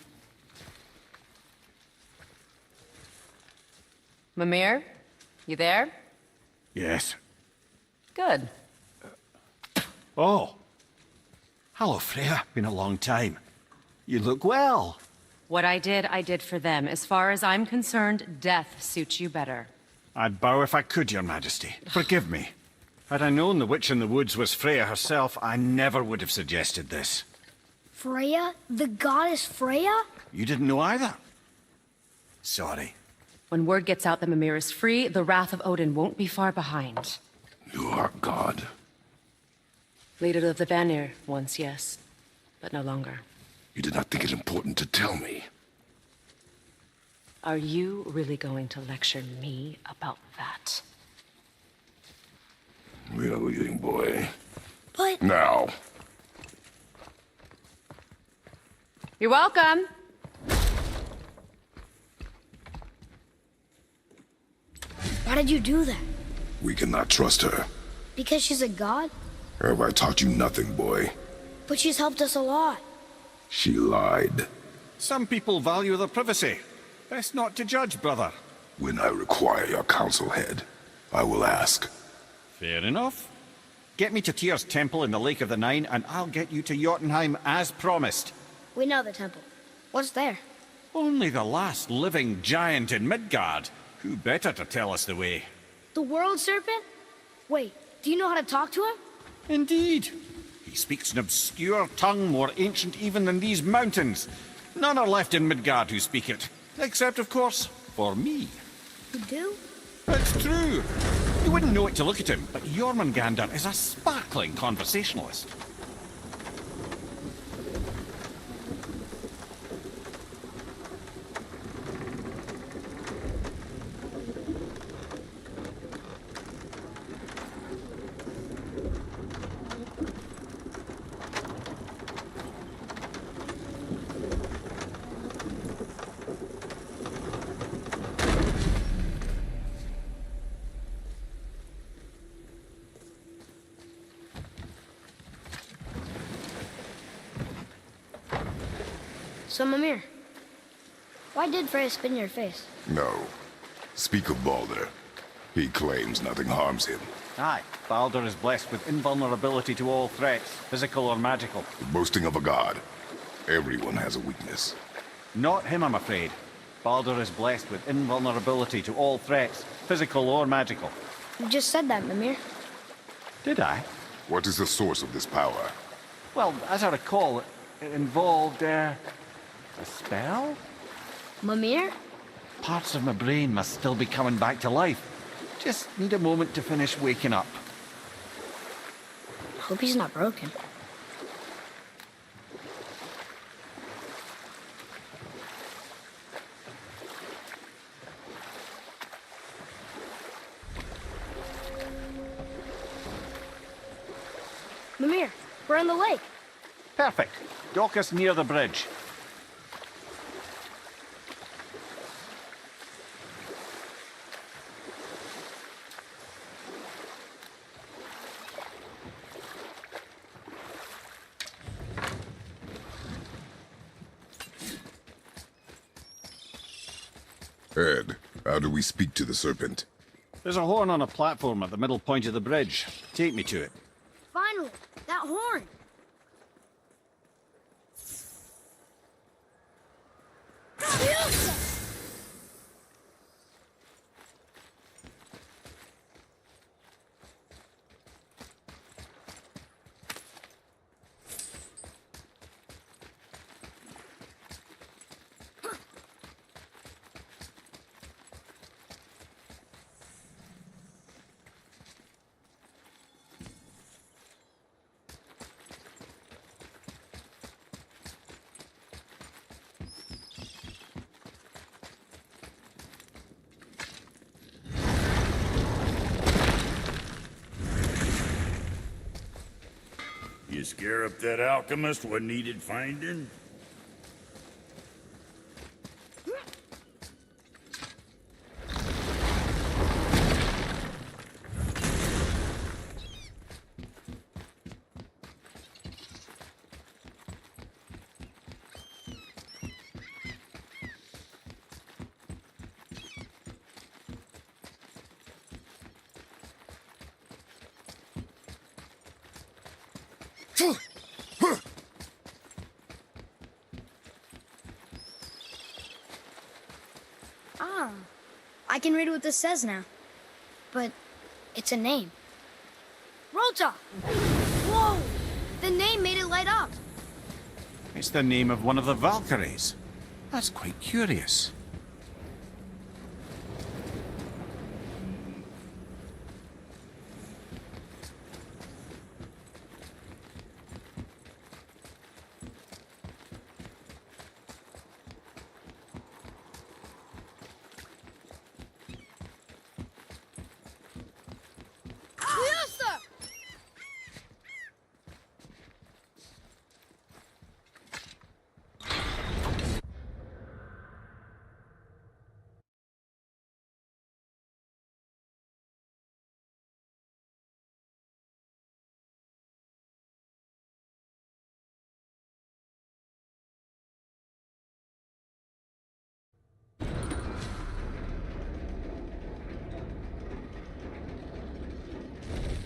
Mimir, you there? Yes. Good. Oh. Hello, Freya. Been a long time. You look well. What I did for them. As far as I'm concerned, death suits you better. I'd bow if I could, Your Majesty. Forgive me. Had I known the witch in the woods was Freya herself, I never would have suggested this. Freya? The goddess Freya? You didn't know either? Sorry. When word gets out that Mimir is free, the wrath of Odin won't be far behind. You are God. Leader of the Vanir, once, yes. But no longer. You did not think it important to tell me. Are you really going to lecture me about that? We are leaving, boy. But... Now. You're welcome. Why did you do that? We cannot trust her. Because she's a god? Have I taught you nothing, boy? But she's helped us a lot. She lied. Some people value their privacy. Best not to judge, brother. When I require your council head, I will ask. Fair enough. Get me to Tyr's temple in the Lake of the Nine, and I'll get you to Jotunheim as promised. We know the temple. What's there? Only the last living giant in Midgard. Who better to tell us the way? The world serpent? Wait, do you know how to talk to him? Indeed. He speaks an obscure tongue more ancient even than these mountains. None are left in Midgard who speak it. Except, of course, for me. You do? It's true. You wouldn't know it to look at him, but Jormungandr is a sparkling conversationalist. So, Mimir, why did Freya spit in your face? No. Speak of Balder. He claims nothing harms him. Aye, Baldur is blessed with invulnerability to all threats, physical or magical. The boasting of a god. Everyone has a weakness. Not him, I'm afraid. Baldur is blessed with invulnerability to all threats, physical or magical. You just said that, Mimir. Did I? What is the source of this power? Well, as I recall, it involved, a spell? Mimir? Parts of my brain must still be coming back to life. Just need a moment to finish waking up. Hope he's not broken. Mimir, we're on the lake. Perfect. Dock us near the bridge. Ed, how do we speak to the serpent? There's a horn on a platform at the middle point of the bridge. Take me to it. Finally, that horn. You scare up that alchemist what needed finding? Ah, I can read what this says now. But it's a name. Rota! Whoa! The name made it light up. It's the name of one of the Valkyries. That's quite curious.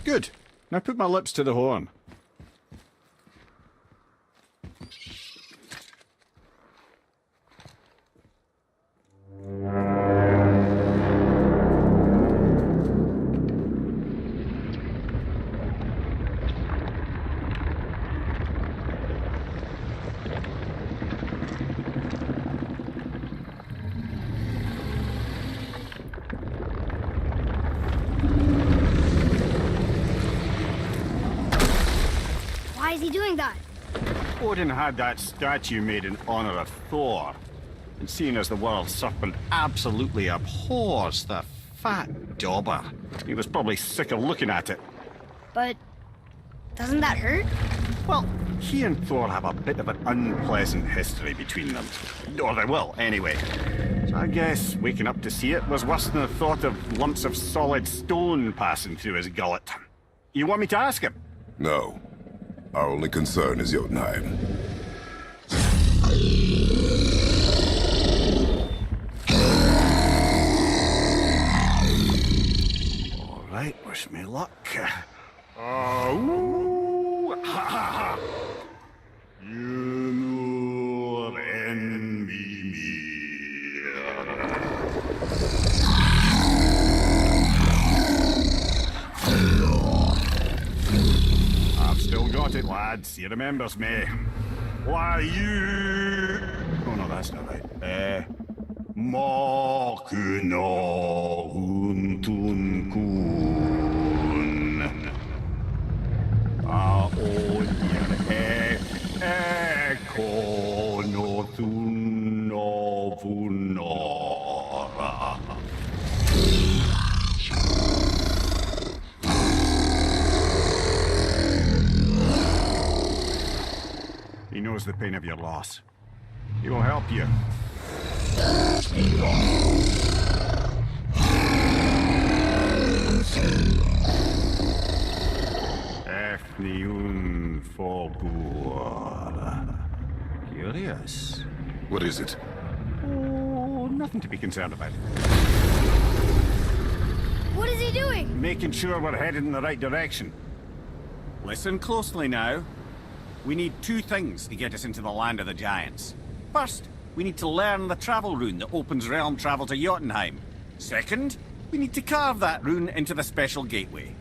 Good. Now put my lips to the horn. Why is he doing that? Odin had that statue made in honor of Thor. And seeing as the world serpent absolutely abhors the fat dauber, he was probably sick of looking at it. But doesn't that hurt? Well, he and Thor have a bit of an unpleasant history between them. Or they will, anyway. So I guess waking up to see it was worse than the thought of lumps of solid stone passing through his gullet. You want me to ask him? No. Our only concern is Jotunheim. All right, wish me luck. I've still got it, lads. He remembers me. Why you... Oh no, that's not right. Mokuno huntun kun. Aonir ekono thuno vunora. He knows the pain of your loss. He will help you. Efniun Fogur. Curious. What is it? Oh, nothing to be concerned about. What is he doing? Making sure we're headed in the right direction. Listen closely now. We need two things to get us into the land of the giants. First, we need to learn the travel rune that opens realm travel to Jotunheim. Second, we need to carve that rune into the special gateway.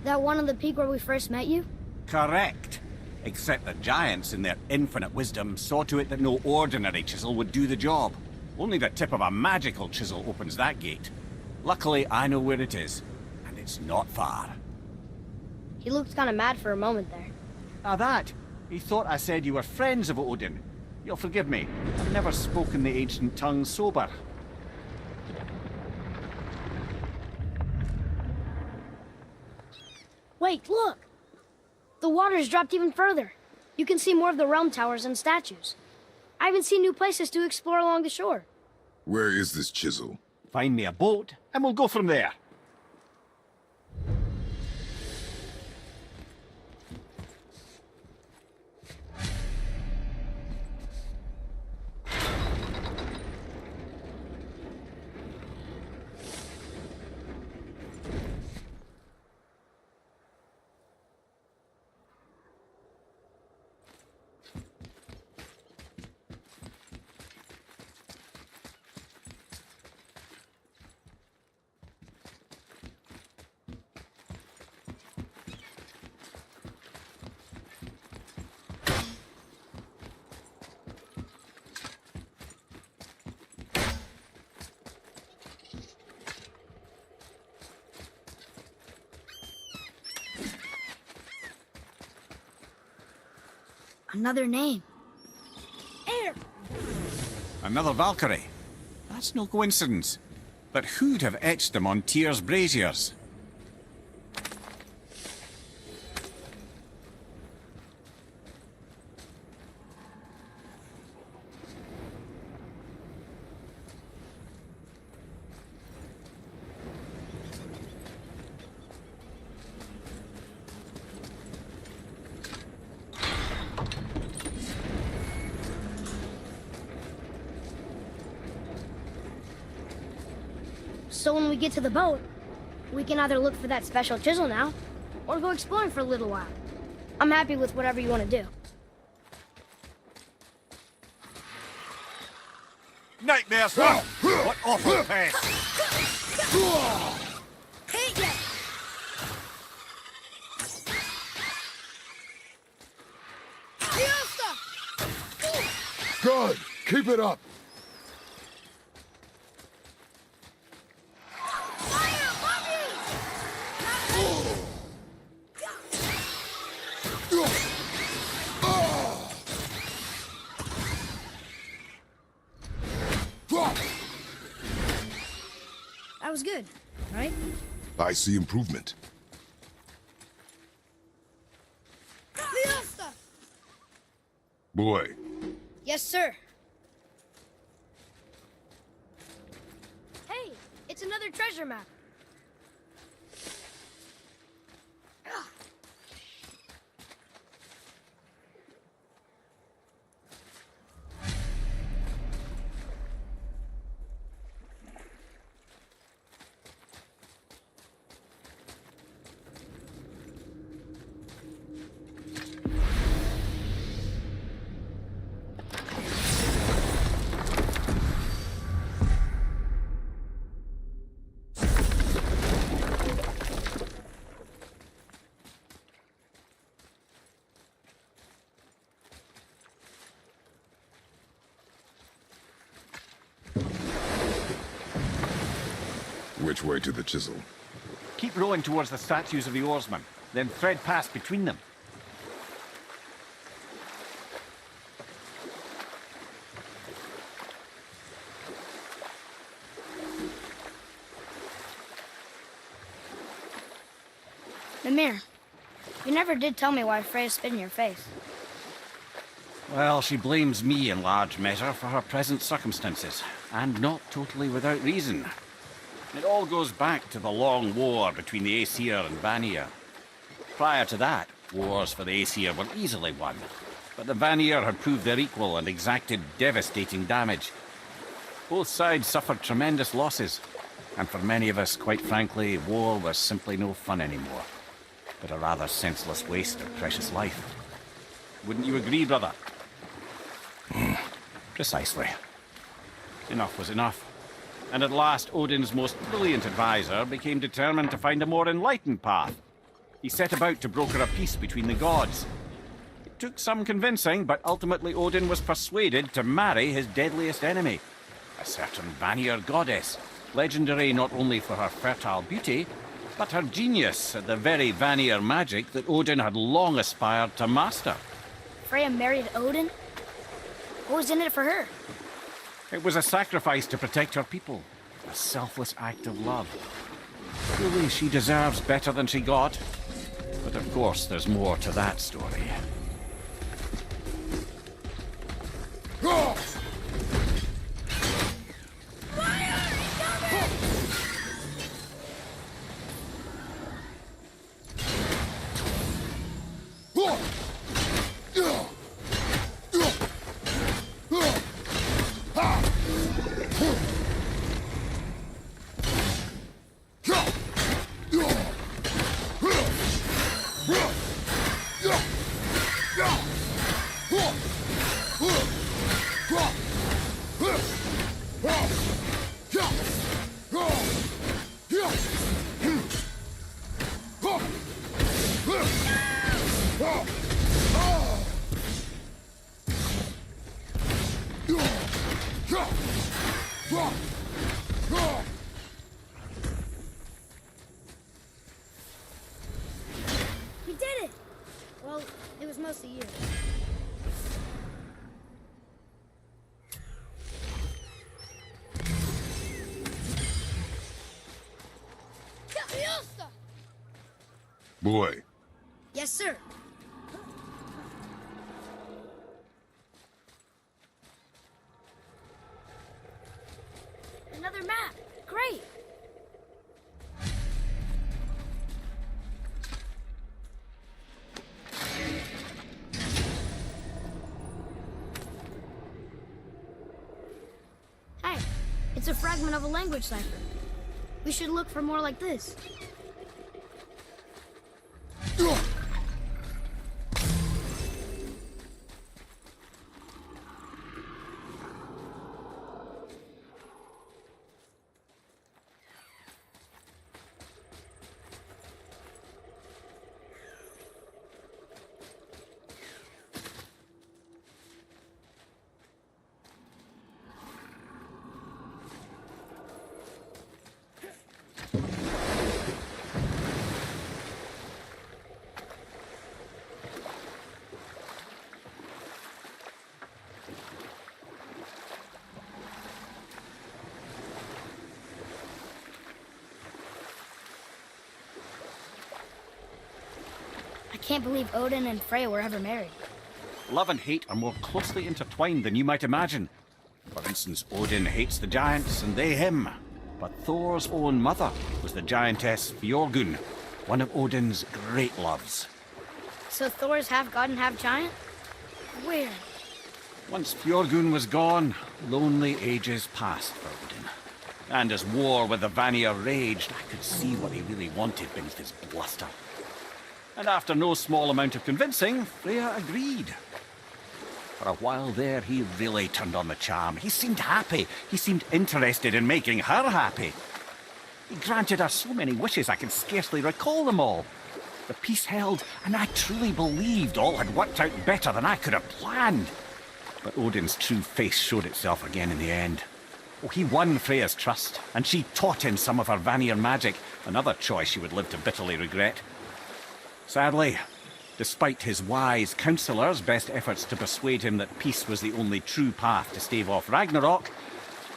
That one on the peak where we first met you? Correct. Except the giants, in their infinite wisdom, saw to it that no ordinary chisel would do the job. Only the tip of a magical chisel opens that gate. Luckily, I know where it is, and it's not far. He looked kind of mad for a moment there. Ah, that. He thought I said you were friends of Odin. You'll forgive me. I've never spoken the ancient tongue sober. Wait, look! The water's dropped even further. You can see more of the realm towers and statues. I even see new places to explore along the shore. Where is this chisel? Find me a boat, and we'll go from there. Another name. Air! Another Valkyrie. That's no coincidence. But who'd have etched them on Tyr's braziers? So when we get to the boat, we can either look for that special chisel now, or go exploring for a little while. I'm happy with whatever you want to do. Nightmares! What awful pest! Hey, yeah. Good! Keep it up! That was good, right? I see improvement. Boy. Yes, sir. Hey, it's another treasure map. which way to the chisel? Keep rowing towards the statues of the oarsmen, then thread past between them. Mimir, you never did tell me why Freya spit in your face. Well, she blames me in large measure for her present circumstances, and not totally without reason. It all goes back to the long war between the Aesir and Vanir. Prior to that, wars for the Aesir were easily won, but the Vanir had proved their equal and exacted devastating damage. Both sides suffered tremendous losses, and for many of us, quite frankly, war was simply no fun anymore, but a rather senseless waste of precious life. Wouldn't you agree, brother? Precisely. Enough was enough. And at last, Odin's most brilliant advisor became determined to find a more enlightened path. He set about to broker a peace between the gods. It took some convincing, but ultimately Odin was persuaded to marry his deadliest enemy, a certain Vanir goddess, legendary not only for her fertile beauty, but her genius at the very Vanir magic that Odin had long aspired to master. Freya married Odin? What was in it for her? It was a sacrifice to protect her people, a selfless act of love. Truly, she deserves better than she got. But of course, there's more to that story. We did it! Well, it was mostly you. Boy. Yes, sir. Another map! Great! Hey, it's a fragment of a language cipher. We should look for more like this. I can't believe Odin and Freya were ever married. Love and hate are more closely intertwined than you might imagine. For instance, Odin hates the giants and they him. But Thor's own mother was the giantess Fjorgun, one of Odin's great loves. So Thor's half god and half giant? Where? Once Fjorgun was gone, lonely ages passed for Odin. And as war with the Vanir raged, I could see what he really wanted beneath his bluster. And after no small amount of convincing, Freya agreed. For a while there, he really turned on the charm. He seemed happy. He seemed interested in making her happy. He granted her so many wishes I can scarcely recall them all. The peace held, and I truly believed all had worked out better than I could have planned. But Odin's true face showed itself again in the end. Well, he won Freya's trust, and she taught him some of her Vanir magic, another choice he would live to bitterly regret. Sadly, despite his wise counselors' best efforts to persuade him that peace was the only true path to stave off Ragnarok,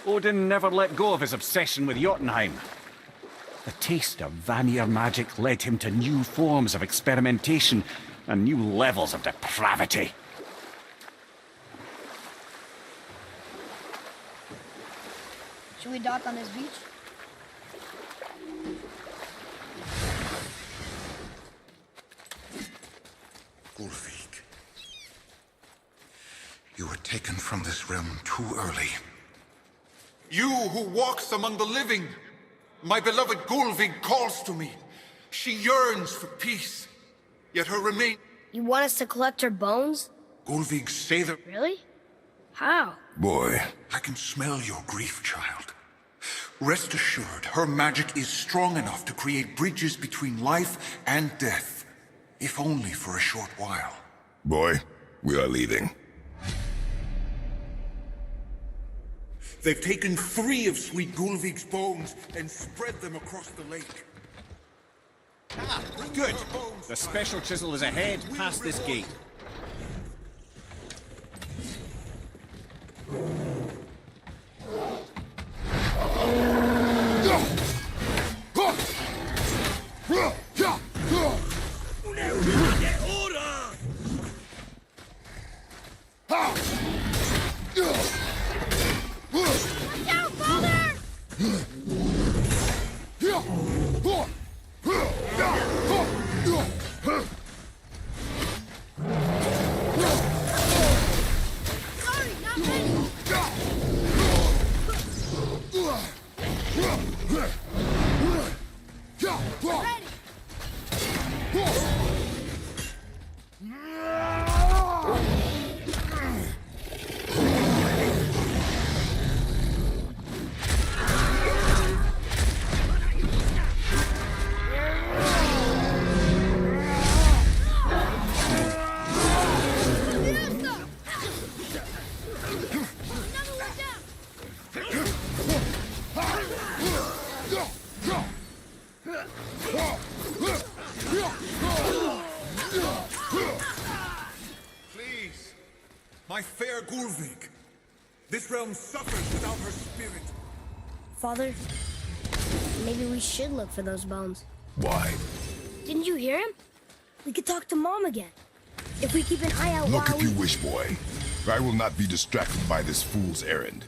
Odin never let go of his obsession with Jotunheim. The taste of Vanir magic led him to new forms of experimentation and new levels of depravity. Should we dock on this beach? Gulvik, you were taken from this realm too early. You who walks among the living, my beloved Gulvik calls to me. She yearns for peace, yet her remain... You want us to collect her bones? Gulvik say that... Really? How? Boy. I can smell your grief, child. Rest assured, her magic is strong enough to create bridges between life and death, if only for a short while. Boy, we are leaving. They've taken 3 of sweet Gulvik's bones and spread them across the lake. Ah, good. The special chisel is ahead, past this gate. Please, my fair Gulvik. This realm suffers without her spirit. Father, maybe we should look for those bones. Why? Didn't you hear him? We could talk to Mom again. If we keep an eye out Look while if you wish, boy. I will not be distracted by this fool's errand.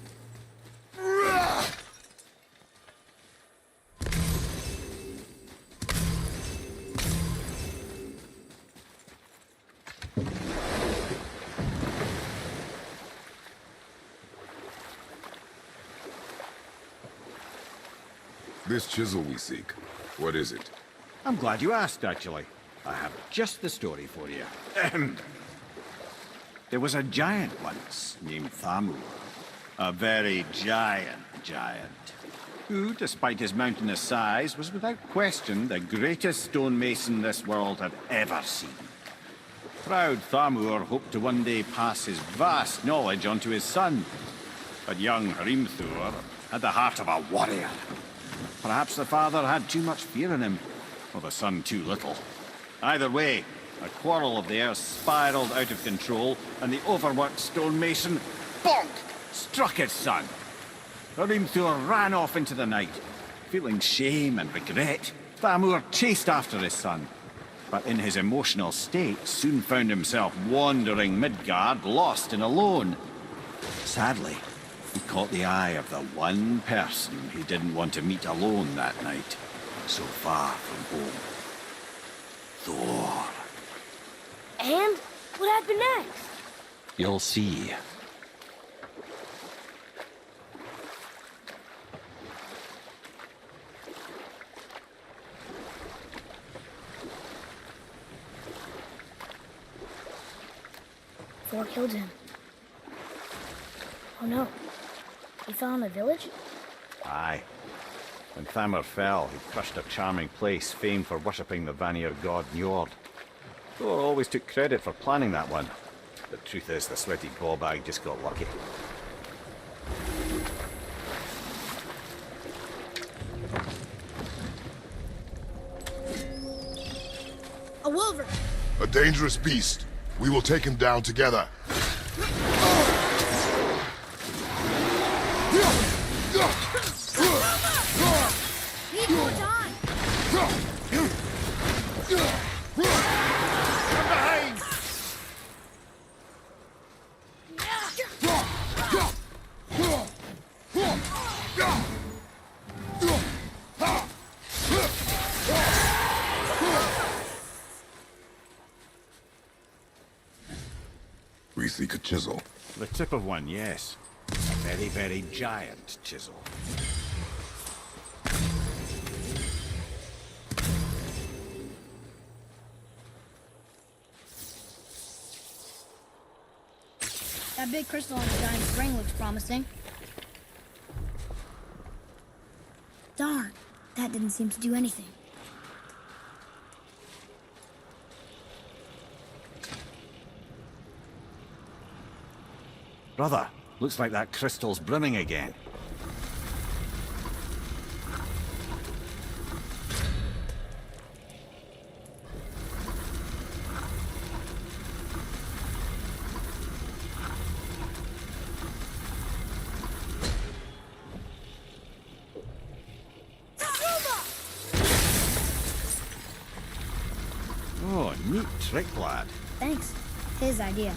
This chisel we seek, what is it? I'm glad you asked, actually. I have just the story for you. There was a giant once named Thamur. A very giant, who, despite his mountainous size, was without question the greatest stonemason this world had ever seen. Proud Thamur hoped to one day pass his vast knowledge on to his son. But young Hrimthur had the heart of a warrior. Perhaps the father had too much fear in him, or the son too little. Either way, a quarrel of theirs spiraled out of control, and the overworked stonemason, bonk, struck his son. Hrimthur ran off into the night. Feeling shame and regret, Thamur chased after his son. But in his emotional state, soon found himself wandering Midgard, lost and alone. Sadly, he caught the eye of the one person he didn't want to meet alone that night, so far from home. Thor. And what happened next? You'll see. Thor killed him. Oh no. He fell in a village? Aye. When Thamur fell, he crushed a charming place famed for worshipping the Vanir god Njord. Thor always took credit for planning that one. The truth is, the sweaty ballbag just got lucky. A dangerous beast. We will take him down together. Need more time! We seek a chisel. The tip of one, yes. A very, very giant chisel. That big crystal on the giant's ring looks promising. Darn, that didn't seem to do anything. Brother, looks like that crystal's brimming again. Oh, neat trick, lad. Thanks. His idea.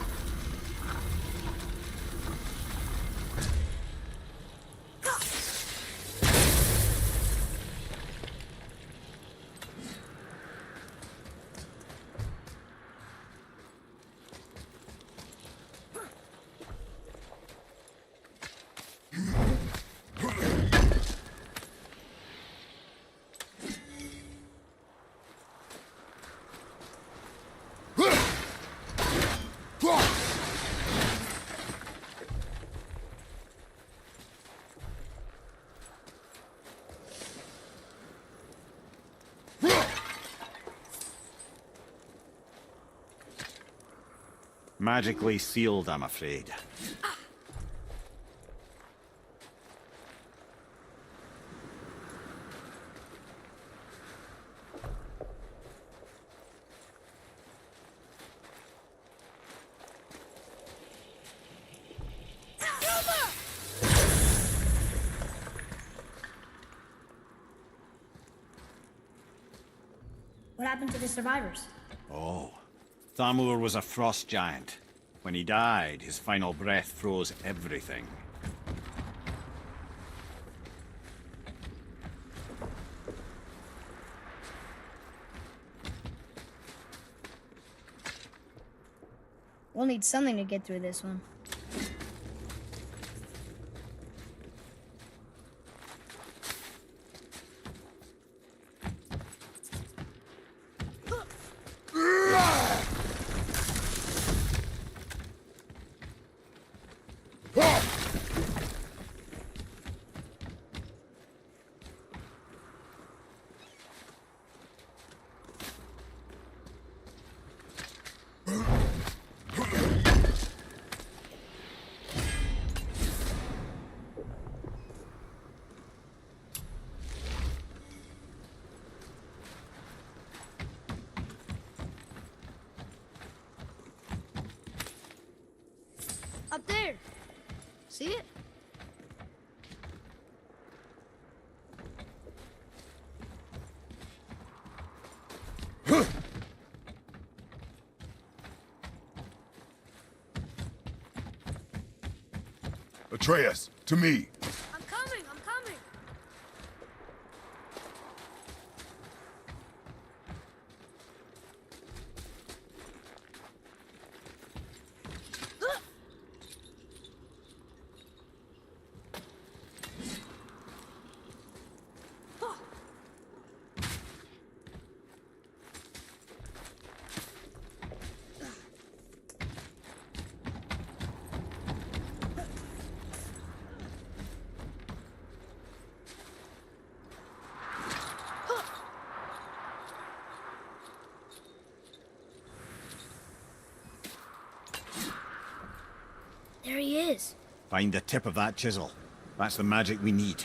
Magically sealed, I'm afraid. What happened to the survivors? Oh. Thamur was a frost giant. When he died, his final breath froze everything. We'll need something to get through this one. Up there! See it? Atreus, to me. I'm coming! I'm coming! There he is. Find the tip of that chisel. That's the magic we need.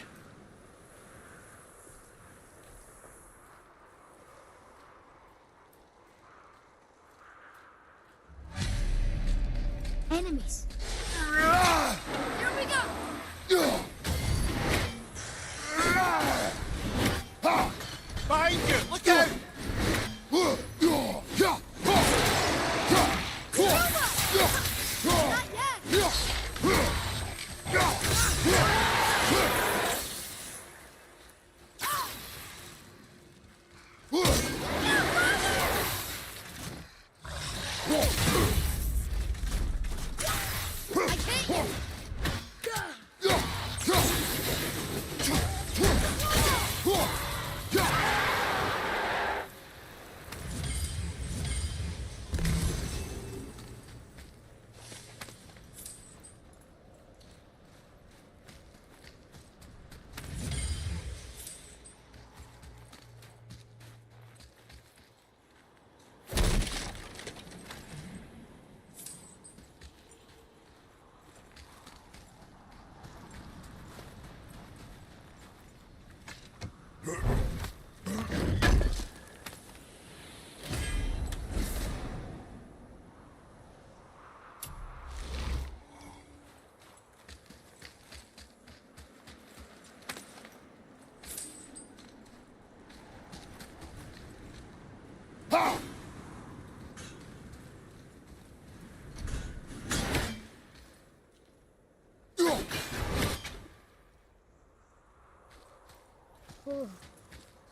Ooh,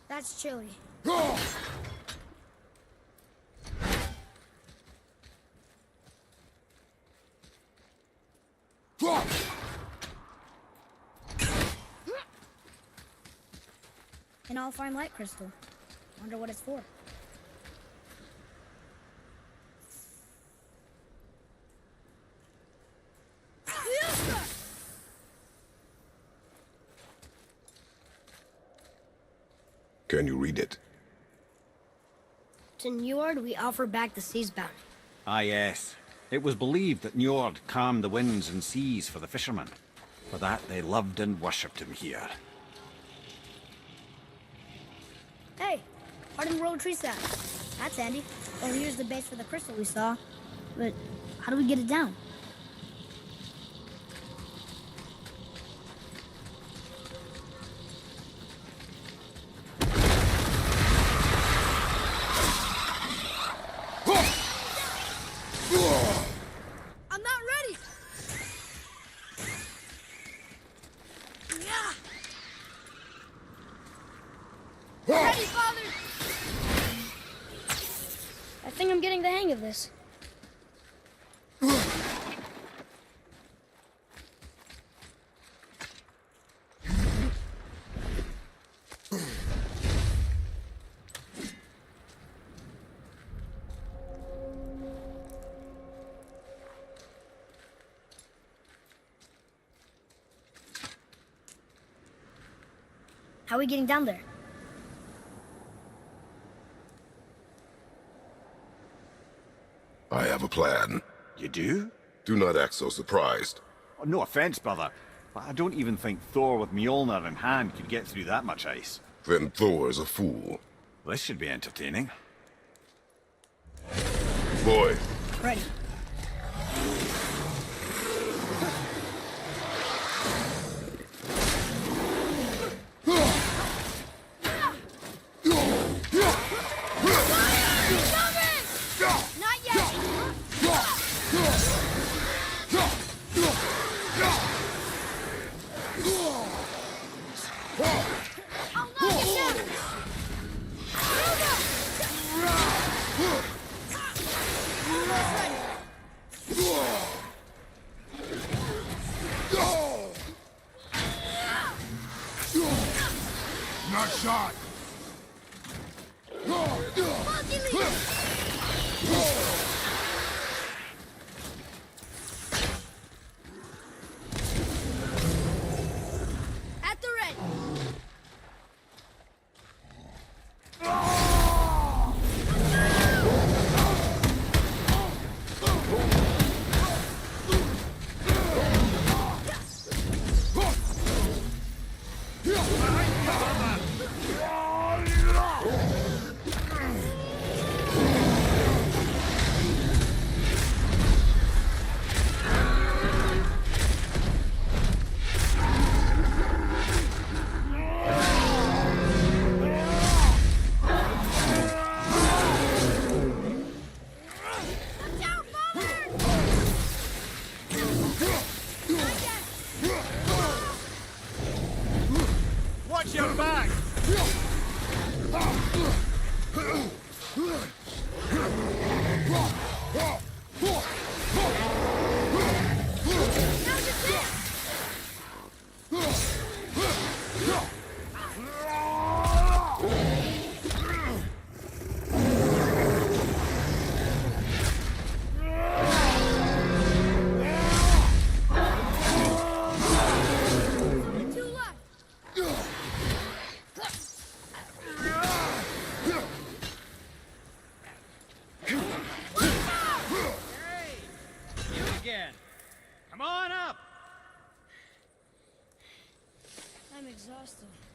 that's chilly. An all-fine light crystal. Wonder what it's for. Can you read it? To Njord, we offer back the sea's bounty. Ah, yes. It was believed that Njord calmed the winds and seas for the fishermen. For that, they loved and worshipped him here. Hey, hardened road tree sap. That's handy. Well, here's the base for the crystal we saw. But how do we get it down? I'm not ready! Ready, Father! I think I'm getting the hang of this. How are we getting down there? I have a plan. You do? Do not act so surprised. Oh, no offense, brother, but I don't even think Thor with Mjolnir in hand could get through that much ice. Then Thor is a fool. This should be entertaining. Boy. Ready. Not yet! I'll knock it down! Not shot. At the ready. exhausted.